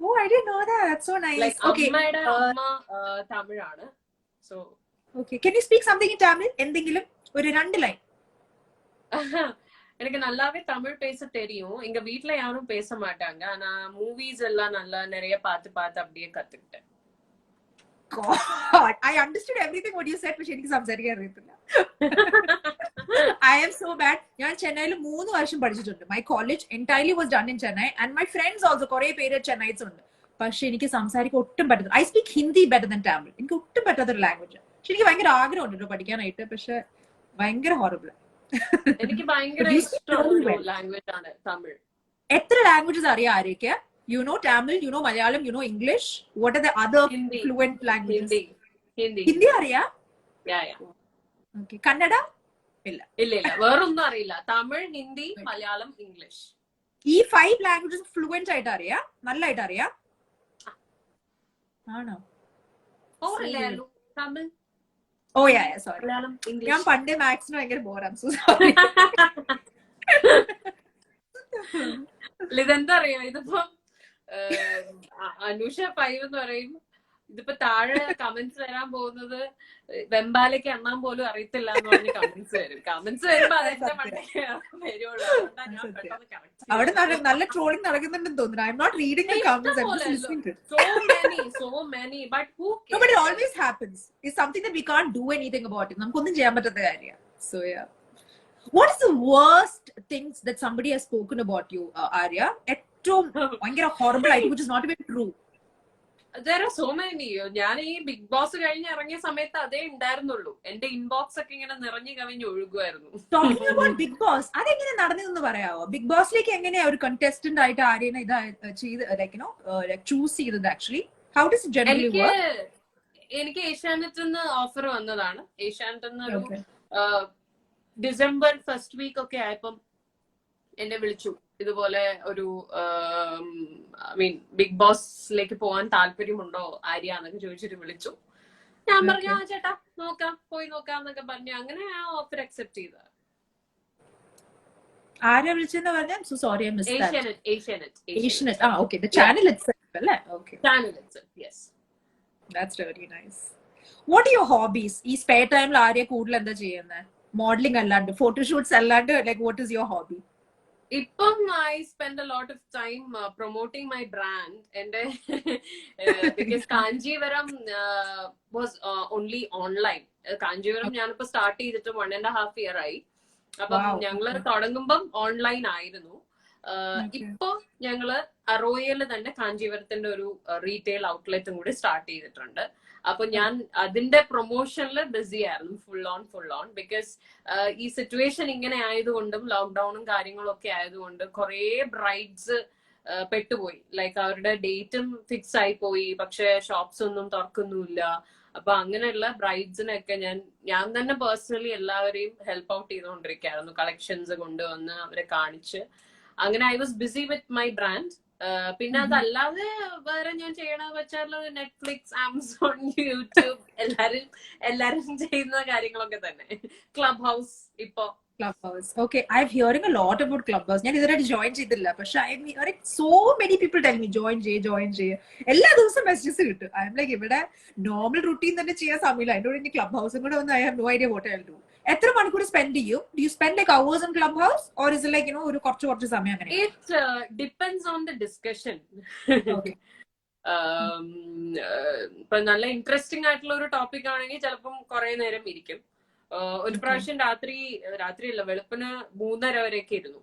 Oh, I didn't know that. That's so nice. Like Okay. amma Tamil aanu. So okay, can you speak something in Tamil? എന്തെങ്കിലും ഒരു രണ്ട് line. எனக்கு நல்லாவே தமிழ் பேச தெரியும். எங்க வீட்ல யாரும் பேச மாட்டாங்க. ஆனா மூவிஸ் எல்லாம் நல்லா நிறைய பார்த்து பார்த்து அப்படியே கத்துக்கிட்டேன். God, I understood everything what you said, പക്ഷെ എനിക്ക് സംസാരിക്കാൻ അറിയത്തില്ല. I am so bad. ഞാൻ ചെന്നൈയിൽ 3 വർഷം പഠിച്ചിട്ടുണ്ട്. My college entirely was done in Chennai and my friends also കുറെ പേര് ചെന്നൈസ് ഉണ്ട്. പക്ഷെ എനിക്ക് സംസാരിക്കാൻ ഒട്ടും പറ്റത്തില്ല. I speak Hindi better than Tamil. എനിക്ക് ഒട്ടും പറ്റാത്തൊരു ലാംഗ്വേജ്. പക്ഷെ എനിക്ക് ഭയങ്കര ആഗ്രഹമുണ്ട് പഠിക്കാനായിട്ട്. പക്ഷെ ഭയങ്കര ഹോറബിൾ. എനിക്ക് ഭയങ്കര ഇഷ്ടമുള്ള ലാംഗ്വേജ് ആണ് തമിഴ്. എത്ര ലാംഗ്വേജസ് അറിയാം ആര്യക്ക്? You know Tamil, you know Malayalam, you know English. What are the other Hindi. fluent languages? Hindi. Hindi അറിയാ? Yeah. Okay. കന്നഡ? ഇല്ല വേറൊന്നും അറിയില്ല. തമിഴ്, ഹിന്ദി, മലയാളം, ഇംഗ്ലീഷ്. ഈ 5 ലാംഗ്വേജസ് ഫ്ലുവന്റ് ആയിട്ട് അറിയാം? നല്ലതായിട്ട് അറിയാം? ആണോ? Tamil. Oh yeah, sorry. Malayalam, English. ഞാൻ പണ്ട് മാത്സിന് ഭയങ്കര ബോറാം. So sorry. ഇതെന്താ അറിയോ, ഇതിപ്പോ അനുഷ 5 എന്ന് പറയും. ഇതിപ്പോ താഴെ കമന്റ്സ് വരാൻ പോകുന്നത് വെമ്പാലയ്ക്ക് എണ്ണാൻ പോലും അറിയത്തില്ല എന്ന് പറഞ്ഞ് കമന്റ്സ് വരും. കമന്റ്സ് വരുമ്പോ അതെന്റെ മണ്ടയ്ക്ക് വരുള്ളൂ. അവിടെ നല്ല ട്രോളിംഗ് നടക്കുന്നുണ്ടെന്ന് തോന്നുന്നു. I'm not reading the comments. I'm just listening to it. So many. But who cares? No, but it always happens. It's something that we can't do anything about it. നമുക്കൊന്നും ചെയ്യാൻ പറ്റാത്ത കാര്യമാണ്. So yeah. What is the worst things that somebody has spoken about you, Arya? ഏറ്റവും ഭയങ്കര horrible ആയിട്ട്, which is not even true. There are so many. ഞാൻ ഈ big boss കഴിഞ്ഞ് ഇറങ്ങിയ സമയത്ത് അതേ ഉണ്ടായിരുന്നുള്ളൂ. എന്റെ ഇൻബോക്സ് ഒക്കെ ഇങ്ങനെ നിറഞ്ഞു കവിഞ്ഞ് ഒഴുകുമായിരുന്നു. Talking about Big Boss, അതെങ്ങനെ നടന്നതെന്ന് പറയാമോ? ബിഗ് ബോസിലേക്ക് എങ്ങനെയാ ഒരു കണ്ടസ്റ്റന്റ് ആയിട്ട് ആര്യനെ ഇത് ചെയ്ത് ചൂസ് ചെയ്തത്? Actually how does it generally work? എനിക്ക് ഏഷ്യാനെറ്റിൽ നിന്ന് ഓഫർ വന്നതാണ്. ഏഷ്യാനെറ്റിൽ നിന്ന് ഡിസംബർ ഫസ്റ്റ് വീക്ക് ഒക്കെ ആയപ്പം എന്നെ വിളിച്ചു. ഇതുപോലെ ഒരു ബിഗ് ബോസിലേക്ക് പോകാൻ താല്പര്യമുണ്ടോ ആര്യ എന്നൊക്കെ ചോദിച്ചിട്ട് വിളിച്ചു. ഞാൻ പറഞ്ഞു ആ ചേട്ടാ നോക്കാം, പോയി നോക്കാം എന്നൊക്കെ പറഞ്ഞു. അങ്ങനെ ആ ഓഫർ അക്സെപ്റ്റ് ചെയ്ത. ആര്യ വിളിച്ചെന്ന് പറഞ്ഞാൽ sorry, Asianet. Ah, okay, the channel itself, അല്ലേ? Okay, channel itself, yes. That's really nice. What are your hobbies? ഈ spare time ൽ ആര്യ കൂടുതൽ എന്താ ചെയ്യുന്നത്? മോഡലിംഗ് അല്ലാണ്ട്, ഫോട്ടോഷൂട്ട്സ് അല്ലാണ്ട്, like what is your hobby? ഇപ്പം I spend a lot of time promoting my brand and because Kanchivaram was only online. Kanchivaram ഞാനിപ്പോ start ചെയ്തിട്ട് 1.5 year ആയി. അപ്പം ഞങ്ങള് തുടങ്ങുമ്പം ഓൺലൈൻ ആയിരുന്നു. ഇപ്പൊ ഞങ്ങള് അറോയയില് തന്നെ കാഞ്ചീവരത്തിന്റെ ഒരു റീറ്റെയിൽ ഔട്ട്ലെറ്റും കൂടി സ്റ്റാർട്ട് ചെയ്തിട്ടുണ്ട്. അപ്പൊ ഞാൻ അതിന്റെ പ്രൊമോഷനിൽ ബിസി ആയിരുന്നു, ഫുൾ ഓൺ ബിക്കോസ് ഈ സിറ്റുവേഷൻ ഇങ്ങനെ ആയതുകൊണ്ടും ലോക്ക്ഡൌണും കാര്യങ്ങളും ഒക്കെ ആയതുകൊണ്ട് കുറെ ബ്രൈഡ്സ് പെട്ടുപോയി. ലൈക്ക് അവരുടെ ഡേറ്റും ഫിക്സ് ആയി പോയി, പക്ഷെ ഷോപ്സ് ഒന്നും തുറക്കുന്നുമില്ല. അപ്പൊ അങ്ങനെയുള്ള ബ്രൈഡ്സിനൊക്കെ ഞാൻ തന്നെ പേഴ്സണലി എല്ലാവരെയും ഹെൽപ്പ് ഔട്ട് ചെയ്തുകൊണ്ടിരിക്കുകയായിരുന്നു. കളക്ഷൻസ് കൊണ്ടുവന്ന് അവരെ കാണിച്ച് അങ്ങനെ I was busy with my brand. പിന്നെ അതല്ലാതെ വേറെ ഞാൻ ചെയ്യണമെന്ന് വെച്ചാൽ നെറ്റ്ഫ്ലിക്സ്, ആമസോൺ, യൂട്യൂബ്, എല്ലാരും ചെയ്യുന്ന കാര്യങ്ങളൊക്കെ തന്നെ. ക്ലബ് ഹൗസ് ഇപ്പൊ. Clubhouse. Okay, I'm hearing a lot about Clubhouse. ഞാൻ ഇതുവരെ ജോയിൻ ചെയ്തില്ല, പക്ഷെ I M hearing so many people tell me join ചെയ്യ്. എല്ലാ ദിവസവും മെസ്സേജസ് കിട്ടും. ഐ എം ലൈക്ക് ഇവിടെ നോർമൽ റുട്ടീൻ തന്നെ ചെയ്യാൻ സമയമില്ല, അതിന്റെ കൂടെ ഇനി ക്ലബ് ഹൗസും കൂടെ വന്ന് I have no idea what I will do. എത്ര മണിക്കൂർ സ്പെൻഡ് ചെയ്യും? Do you spend like hours in clubhouse or is like ഒരു കുറച്ച് സമയം അങ്ങനെ? It depends on the discussion. ഇപ്പൊ നല്ല ഇൻട്രസ്റ്റിംഗ് ആയിട്ടുള്ള ഒരു ടോപ്പിക് ആണെങ്കിൽ ചിലപ്പം കുറെ നേരം ഇരിക്കും. ഒരു പ്രാവശ്യം രാത്രിയല്ല, വെളുപ്പിന് 3:30 വരെയൊക്കെ ഇരുന്നു.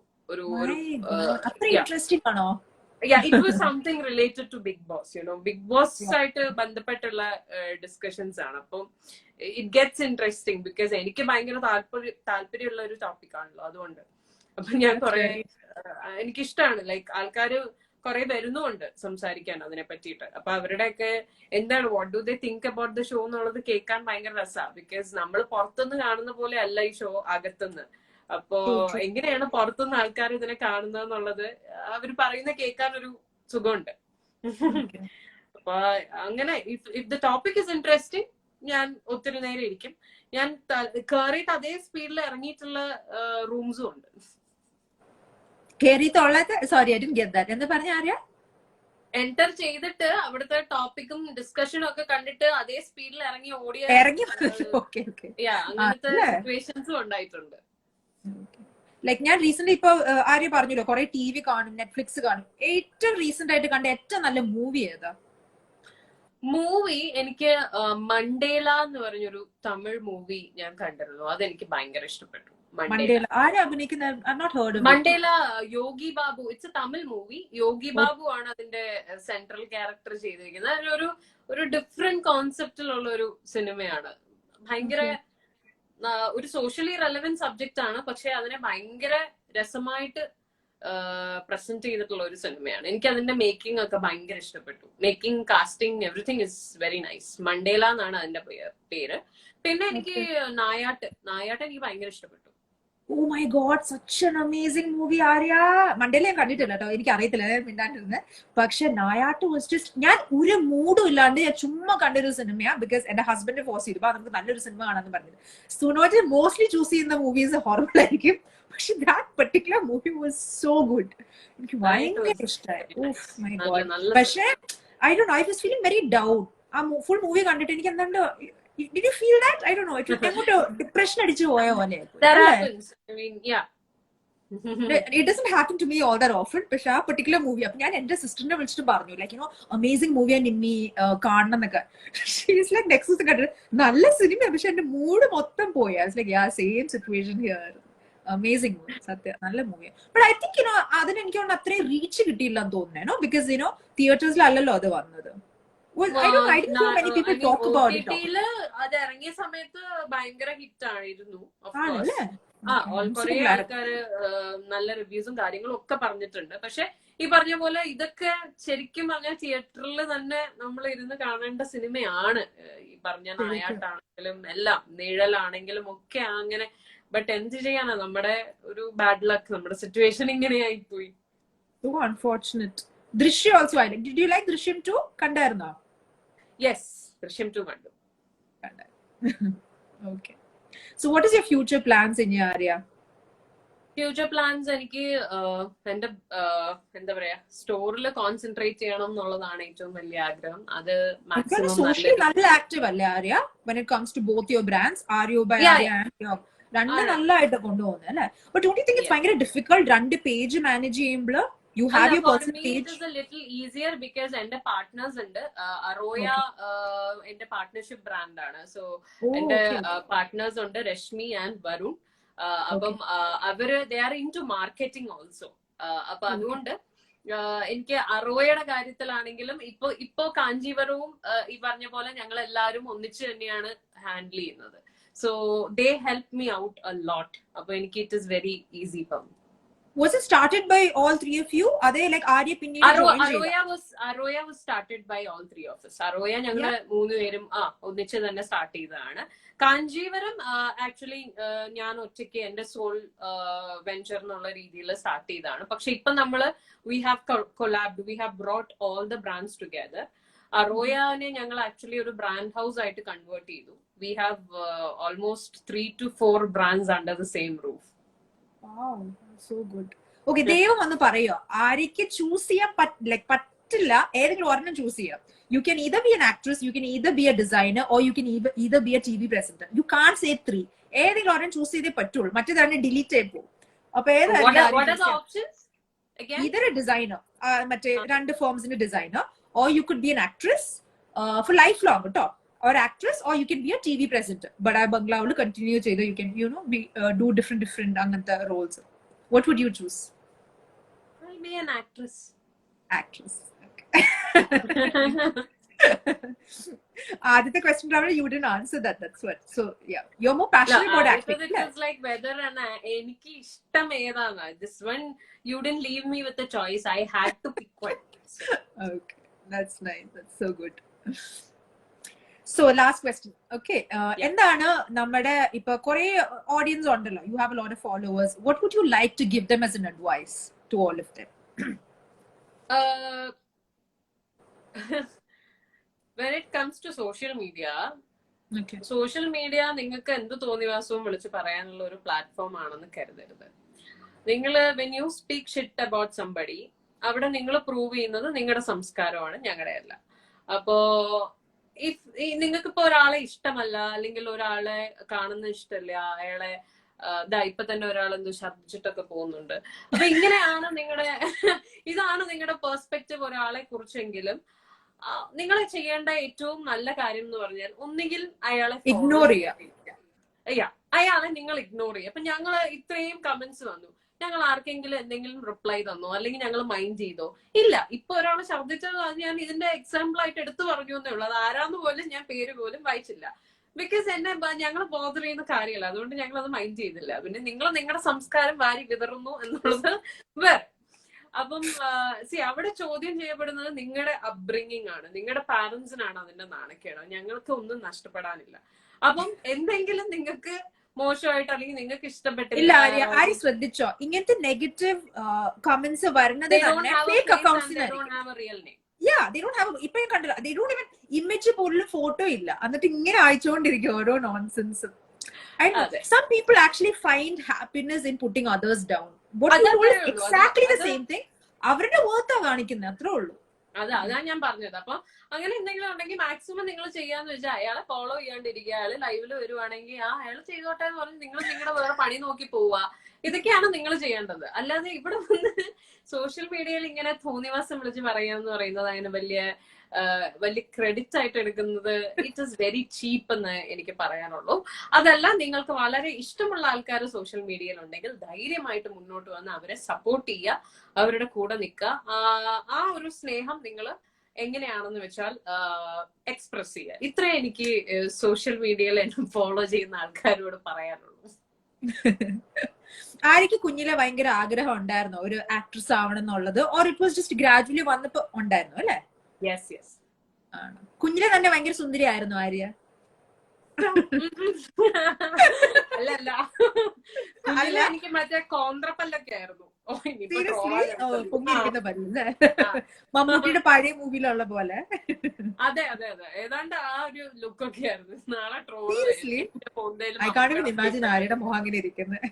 It was something related to Bigg Boss. Bigg Boss ആയിട്ട് ബന്ധപ്പെട്ടുള്ള ഡിസ്കഷൻസ് ആണ്. അപ്പം ഇറ്റ് ഗെറ്റ്സ് ഇൻട്രസ്റ്റിംഗ് ബിക്കോസ് എനിക്ക് ഭയങ്കര താല്പര്യമുള്ള ഒരു ടോപ്പിക് ആണല്ലോ, അതുകൊണ്ട്. അപ്പൊ ഞാൻ എനിക്കിഷ്ടമാണ്, ലൈക്ക് ആൾക്കാര് കുറെ വരുന്നുണ്ട് സംസാരിക്കാൻ അതിനെ പറ്റിയിട്ട്. അപ്പൊ അവരുടെയൊക്കെ എന്താണ് what do they think about the show എന്നുള്ളത് കേൾക്കാൻ ഭയങ്കര രസമാണ്. ബിക്കോസ് നമ്മൾ പുറത്തുനിന്ന് കാണുന്ന പോലെ അല്ല ഈ ഷോ അകത്തുനിന്ന്. അപ്പോ എങ്ങനെയാണ് പുറത്തുനിന്ന് ആൾക്കാർ ഇതിനെ കാണുന്നതെന്നുള്ളത് അവർ പറയുന്ന കേൾക്കാൻ ഒരു സുഖമുണ്ട്. അപ്പൊ അങ്ങനെ if the topic is interesting ഞാൻ ഒത്തിരി നേരം ഇരിക്കും. ഞാൻ കയറിയിട്ട് അതേ സ്പീഡിൽ ഇറങ്ങിയിട്ടുള്ള റൂംസും ഉണ്ട്. എൻറ്റർ ചെയ്തിട്ട് അവിടുത്തെ ടോപ്പിക്കും ഡിസ്കഷനും ഒക്കെ കണ്ടിട്ട് അതേ സ്പീഡിൽ ഇറങ്ങി ഓടിയ അങ്ങനത്തെ സിറ്റുവേഷൻസും ഉണ്ടായിട്ടുണ്ട്. ലൈക്ക് ഞാൻ റീസെന്റ് ഇപ്പൊ ആര്യ പറഞ്ഞല്ലോ കുറെ TV കാണും, നെറ്റ്ഫ്ലിക്സ് കാണും. ഏറ്റവും റീസെന്റ് ആയിട്ട് കണ്ട ഏറ്റവും നല്ല മൂവി ഏതാ? മൂവി എനിക്ക് മണ്ടേല എന്ന് പറഞ്ഞൊരു തമിഴ് മൂവി ഞാൻ കണ്ടിരുന്നു. അതെനിക്ക് ഭയങ്കര ഇഷ്ടപ്പെട്ടു. Mandela Yogi Babu. It's a Tamil movie. Yogi Babu ആണ് അതിന്റെ സെൻട്രൽ ക്യാരക്ടർ ചെയ്തിരിക്കുന്നത്. ഒരു ഡിഫറെന്റ് കോൺസെപ്റ്റിലുള്ള ഒരു സിനിമയാണ്. ഭയങ്കര ഒരു സോഷ്യലി റെലവെന്റ് സബ്ജക്റ്റ് ആണ്, പക്ഷെ അതിനെ ഭയങ്കര രസമായിട്ട് പ്രസന്റ് ചെയ്തിട്ടുള്ള ഒരു സിനിമയാണ്. എനിക്ക് അതിന്റെ മേക്കിംഗ് ഒക്കെ ഭയങ്കര ഇഷ്ടപ്പെട്ടു. Making, casting, everything is very nice. Mandela എന്നാണ് അതിന്റെ പേര്. പിന്നെ എനിക്ക് നായാട്ട് എനിക്ക് ഭയങ്കര ഇഷ്ടപ്പെട്ടു. Oh my god, such an amazing movie, Arya. Mandela ഞാൻ കണ്ടിട്ടില്ല കേട്ടോ, എനിക്ക് അറിയത്തില്ല മിണ്ടാണ്ടിരുന്നത്. പക്ഷെ നായാട്ട് വാസ് ജസ്റ്റ്, ഞാൻ ഒരു മൂഡും ഇല്ലാണ്ട് ഞാൻ ചുമ്മാ കണ്ടൊരു സിനിമയാണ്. ബിക്കോസ് എന്റെ ഹസ്ബൻഡ് ഫോഴ്സ് ചെയ്തു നമുക്ക് നല്ലൊരു സിനിമ കാണാന്ന് പറഞ്ഞത്. സുനോജ് മോസ്റ്റ്ലി ചൂസ് ചെയ്യുന്ന മൂവീസ് ഹൊറബിൾ ആയിരിക്കും, പക്ഷെ that particular movie was so good. എനിക്ക് ഭയങ്കര ഇഷ്ടമായി. Oh my god. പക്ഷെ I don't know, I was feeling very down. ആ ഫുൾ മൂവി കണ്ടിട്ട് എനിക്ക് എന്താണ്ട്, did you feel that? I don't know. Depression അടിച്ചു പോയ പോലെ. That happens. I mean, yeah. It doesn't happen to me all that often. പക്ഷെ ആ particular movie അപ്പൊ ഞാൻ എന്റെ സിസ്റ്ററിനെ വിളിച്ചിട്ട് പറഞ്ഞു, ലൈക്ക് അമേസിംഗ് മൂവി ആണ് നിമ്മി കാണണം എന്നൊക്കെ. ഷീസ് ലൈക്ക് നെക്സ്റ്റ് ദിവസം കണ്ടിട്ട് നല്ല സിനിമയാണ്, പക്ഷെ എന്റെ മൂഡ് മൊത്തം പോയി. I was like, yeah, same situation here. Amazing movie, സത്യം നല്ല മൂവിയാണ്. ബട്ട് ഐ തിങ്ക് അതിന് എനിക്ക് അത്രയും റീച്ച് കിട്ടിയില്ലെന്ന് തോന്നുന്നു, ബിക്കോസ് തിയേറ്റേഴ്സിലല്ലല്ലോ അത് വന്നത്. അത് ഇറങ്ങിയ സമയത്ത് ഭയങ്കര ഹിറ്റ് ആയിരുന്നു. കുറെ ആൾക്കാര് നല്ല റിവ്യൂസും കാര്യങ്ങളും ഒക്കെ പറഞ്ഞിട്ടുണ്ട്. പക്ഷെ ഈ പറഞ്ഞ പോലെ ഇതൊക്കെ ശരിക്കും പറഞ്ഞാൽ തിയേറ്ററിൽ തന്നെ നമ്മൾ ഇരുന്ന് കാണേണ്ട സിനിമയാണ്. ഈ പറഞ്ഞ നായാട്ടാണെങ്കിലും എല്ലാം, നിഴലാണെങ്കിലും ഒക്കെ അങ്ങനെ. ബട്ട് എന്ത് ചെയ്യാനാ, നമ്മുടെ ഒരു ബാഡ് ലക്ക്, നമ്മുടെ സിറ്റുവേഷൻ ഇങ്ങനെയായി പോയി. ദൃശ്യം ഓൾസോ. ഡിഡ് യു ലൈക്ക് ദൃശ്യം 2? കണ്ടായിരുന്നോ? യെസ്, ദൃശ്യം 2 കണ്ടു. Okay. So what is your future plans in your area? Future plans എനിക്ക് എന്റെ എന്താ പറയാ, സ്റ്റോറിൽ കോൺസെൻട്രേറ്റ് ചെയ്യണം എന്നുള്ളതാണ് ഏറ്റവും വലിയ ആഗ്രഹം. അത് മാക്സിമം നല്ല ആക്റ്റീവ് അല്ലേ Arya when it comes to both your brands, Aryo by Arya and your രണ്ട് നല്ലതായിട്ട് കൊണ്ടുപോകുന്നത് അല്ലേ? But don't you think it's ഭയങ്കര difficult രണ്ട് പേജ് മാനേജ് ചെയ്യുമ്പോൾ? You have your personal page. It is a little easier because ende partners ഉണ്ട്. അറോയ എന്റെ partnership brand ആണ്. സോ എന്റെ പാർട്ട്നേഴ്സ് ഉണ്ട്, രശ്മി ആൻഡ് വരുൺ. അപ്പം അവര് they are into marketing also. അപ്പൊ അതുകൊണ്ട് എനിക്ക് അറോയയുടെ കാര്യത്തിലാണെങ്കിലും ഇപ്പോ കാഞ്ചീവരവും ഈ പറഞ്ഞ പോലെ ഞങ്ങൾ എല്ലാവരും ഒന്നിച്ച് തന്നെയാണ് ഹാൻഡിൽ ചെയ്യുന്നത്. So they help me out a lot. അപ്പൊ എനിക്ക് it is very easy for me. Was it started by all three of you? Are they like Arya Pinnid join ചെയ്ത? Aroya was started by all three of us. Aroya ഞങ്ങള് മൂന്നുപേരും ഒന്നിച്ച് തന്നെ start ചെയ്തതാണ്. Kanchivaram actually ഞാൻ ഒറ്റയ്ക്ക് എന്റെ soul venture എന്നുള്ള രീതിയിൽ സ്റ്റാർട്ട് ചെയ്തതാണ്. പക്ഷെ ഇപ്പൊ നമ്മള് we have collabed, we have brought all the brands together. അറോയനെ ഞങ്ങൾ ആക്ച്വലി ഒരു ബ്രാൻഡ് ഹൗസ് ആയിട്ട് കൺവേർട്ട് ചെയ്തു. We have almost 3 to 4 brands under the same roof. Wow, so good. Okay, ദൈവം വന്ന് പറയോ ആര്യക്ക് ചൂസ് ചെയ്യാൻ പറ്റില്ല, ഏതെങ്കിലും ഒരെണ്ണം ചൂസ് ചെയ്യാം. You can either be an actress, you can either be a designer, or you can either be a TV presenter. You can't say 3. ഏതെങ്കിലും ഒരെണ്ണം ചൂസ് ചെയ്തേ പറ്റുള്ളൂ, മറ്റേതാണ് ഡിലീറ്റ് ആയി പോകും. അപ്പൊ What are the options again? Either a designer, മറ്റേ രണ്ട് ഫോംസിന്റെ designer, or you could be an actress for lifelong ട്ടോ, or actress, or you can be a TV presenter. But I bangla will continue to you can be do different anganta roles. What would you choose? I'll be an actress. Actress. Okay. The question probably you didn't answer that. That's what. So yeah, you're more passionate about acting. It was like whether eniki ishtam edana. This one you didn't leave me with a choice. I had to pick one. Okay, that's nice. That's so good. So last question. Okay, എന്താണ് നമ്മുടെ ഇപ്പൊ കുറെ audience ഉണ്ടല്ലോ, you have a lot of followers. What would you like to give them as an advice to all of them? When it comes to social media, okay, social media നിങ്ങൾക്ക് എന്ത് തോന്നിവാസവും വിളിച്ച് പറയാനുള്ള ഒരു പ്ലാറ്റ്ഫോം ആണെന്ന് കരുതരുത്. നിങ്ങൾ when you speak shit about somebody, അവിടെ നിങ്ങൾ പ്രൂവ് ചെയ്യുന്നത് നിങ്ങളുടെ സംസ്കാരമാണ്, ഞങ്ങളുടെ അല്ല. അപ്പോ നിങ്ങൾക്ക് ഇപ്പൊ ഒരാളെ ഇഷ്ടമല്ല, അല്ലെങ്കിൽ ഒരാളെ കാണുന്ന ഇഷ്ടമല്ല, അയാളെ ഇപ്പൊ തന്നെ ഒരാൾ എന്തോ ഛർദിച്ചിട്ടൊക്കെ പോകുന്നുണ്ട്, അപ്പൊ ഇങ്ങനെയാണ് ഇതാണ് നിങ്ങളുടെ പെർസ്പെക്റ്റീവ് ഒരാളെ കുറിച്ചെങ്കിലും നിങ്ങൾ ചെയ്യേണ്ട ഏറ്റവും നല്ല കാര്യം എന്ന് പറഞ്ഞാൽ ഒന്നുകിൽ അയാളെ ഇഗ്നോർ ചെയ്യുക, അയാളെ നിങ്ങൾ ഇഗ്നോർ ചെയ്യുക. അപ്പൊ ഞങ്ങള് ഇത്രയും കമന്റ്സ് വന്നു, ഞങ്ങൾ ആർക്കെങ്കിലും എന്തെങ്കിലും റിപ്ലൈ തന്നോ അല്ലെങ്കിൽ ഞങ്ങൾ മൈൻഡ് ചെയ്തോ? ഇല്ല. ഇപ്പൊ ഒരാൾ ശബ്ദിച്ചത് ഞാൻ ഇതിന്റെ എക്സാമ്പിൾ ആയിട്ട് എടുത്തു പറഞ്ഞു എന്നേ ഉള്ളൂ. അത് ആരാന്ന് പോലും ഞാൻ പേര് പോലും വായിച്ചില്ല. ബിക്കോസ് എന്നെ ഞങ്ങൾ ബോധർ ചെയ്യുന്ന കാര്യമല്ല, അതുകൊണ്ട് ഞങ്ങൾ അത് മൈൻഡ് ചെയ്തില്ല. പിന്നെ നിങ്ങൾ നിങ്ങളുടെ സംസ്കാരം വാരി വിതറുന്നു എന്നുള്ളത് വേറെ. അപ്പം അവിടെ ചോദ്യം ചെയ്യപ്പെടുന്നത് നിങ്ങളുടെ അപ്ബ്രിങ്ങിങ് ആണ്, നിങ്ങളുടെ പാരന്റ്സിനാണ് അതിന്റെ നാണക്കേട്. ഞങ്ങൾക്ക് ഒന്നും നഷ്ടപ്പെടാനില്ല. അപ്പം എന്തെങ്കിലും നിങ്ങൾക്ക് മോശമായിട്ട് അല്ലെങ്കിൽ നിങ്ങൾക്ക് ഇഷ്ടപ്പെട്ടില്ല, ആരും ശ്രദ്ധിച്ചോ ഇങ്ങനത്തെ നെഗറ്റീവ് കമന്റ്സ് വരുന്നത് fake അക്കൗണ്ട്സിന്. Yeah, they don't have ഇപ്പൊ ഞാൻ കണ്ടില്ല, they don't even ഇമേജ് പോലും ഫോട്ടോ ഇല്ല, എന്നിട്ട് ഇങ്ങനെ അയച്ചുകൊണ്ടിരിക്കും ഓരോ nonsense. And some people actually find happiness in putting others down. What you told is exactly the same thing. അവരുടെ വർത്താ കാണിക്കുന്നത്, അത്രേ ഉള്ളൂ. അതാ ഞാൻ പറഞ്ഞത്. അപ്പൊ അങ്ങനെ എന്തെങ്കിലും ഉണ്ടെങ്കിൽ മാക്സിമം നിങ്ങൾ ചെയ്യാന്ന് വെച്ചാൽ അയാളെ ഫോളോ ചെയ്യാണ്ടിരിക്കുക. അയാള് ലൈവില് വരുവാണെങ്കിൽ അയാൾ ചെയ്തോട്ടെ എന്ന് പറഞ്ഞ് നിങ്ങൾ നിങ്ങളുടെ വേറെ പണി നോക്കി പോവുക. ഇതൊക്കെയാണ് നിങ്ങൾ ചെയ്യേണ്ടത്. അല്ലാതെ ഇവിടെ വന്ന് സോഷ്യൽ മീഡിയയിൽ ഇങ്ങനെ തോന്നിവാസം വിളിച്ച് പറയാന്ന് പറയുന്നത് അതിന് വലിയ ക്രെഡിറ്റ് ആയിട്ട് എടുക്കുന്നത് ഇറ്റ് ഈസ് വെരി ചീപ്പ് എന്ന് എനിക്ക് പറയാനുള്ളൂ. അതല്ല, നിങ്ങൾക്ക് വളരെ ഇഷ്ടമുള്ള ആൾക്കാർ സോഷ്യൽ മീഡിയയിൽ ഉണ്ടെങ്കിൽ ധൈര്യമായിട്ട് മുന്നോട്ട് വന്ന് അവരെ സപ്പോർട്ട് ചെയ്യുക, അവരുടെ കൂടെ നിൽക്കുക. ആ ഒരു സ്നേഹം നിങ്ങൾ എങ്ങനെയാണെന്ന് വെച്ചാൽ എക്സ്പ്രസ് ചെയ്യുക. ഇത്രേ എനിക്ക് സോഷ്യൽ മീഡിയയിൽ എന്നെ ഫോളോ ചെയ്യുന്ന ആൾക്കാരോട് പറയാനുള്ളൂ. ആര്യക്ക് കുഞ്ഞിലെ ഭയങ്കര ആഗ്രഹം ഉണ്ടായിരുന്നു ഒരു ആക്ട്രസ് ആവണം എന്നുള്ളത്, or it was just gradually വന്നപ്പോ ഉണ്ടായിരുന്നു അല്ലെ? യെസ്. കുഞ്ഞിലെ തന്നെ ഭയങ്കര സുന്ദരിയായിരുന്നു ആര്യ? അല്ല, എനിക്ക് മറ്റേ കോന്ത്രപ്പല്ലൊക്കെ ആയിരുന്നു. പൊങ്ങിയിരിക്കുന്ന പല്ല്, മമ്മൂട്ടിയുടെ പഴയ മൂവിയിലുള്ള പോലെ. അതെ, ഏതാണ്ട് ആ ഒരു ലുക്കൊക്കെ ആയിരുന്നു. നാളെ I can't even imagine ആര്യയുടെ മുഖം അങ്ങനെ ഇരിക്കുന്നത്.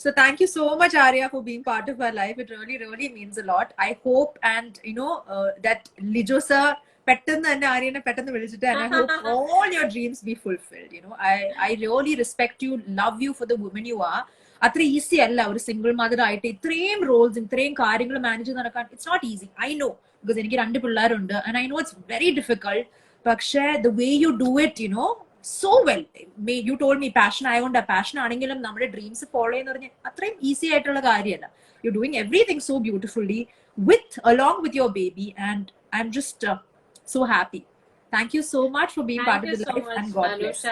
So thank you so much, Arya, for being part of our life. It really means a lot. I hope and that Lijo sir pettannu thanne Aryane pettannu vilichittu, and I hope all your dreams be fulfilled. I really respect you, love you for the woman you are. അത്ര easy അല്ല ഒരു single mother ആയിട്ട് ഇത്രയും Rolls ഇത്രയും കാര്യങ്ങൾ manage ചെയ്ത് നടക്കാൻ. It's not easy, I know, because എനിക്ക് 2 പിള്ളേരുണ്ട്, and I know it's very difficult. പക്ഷേ the way you do it so well. You told me passion ആയതുകൊണ്ട് പാഷൻ ആണെങ്കിലും നമ്മുടെ ഡ്രീംസ് ഫോളോ ചെയ്യുന്ന പറഞ്ഞാൽ അത്രയും ഈസി ആയിട്ടുള്ള കാര്യമല്ല. You're doing everything so beautifully along with your baby, and I'm just so happy. Thank you so much for being part of the life, and God bless.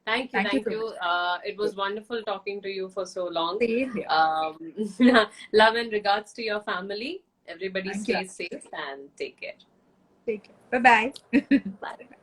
Thank you, Thank you thank so you. much. It was wonderful talking to you for so long. Same here. Love and regards to your family. Everybody Thank you. stay safe and take care. Take care. Bye-bye. Bye.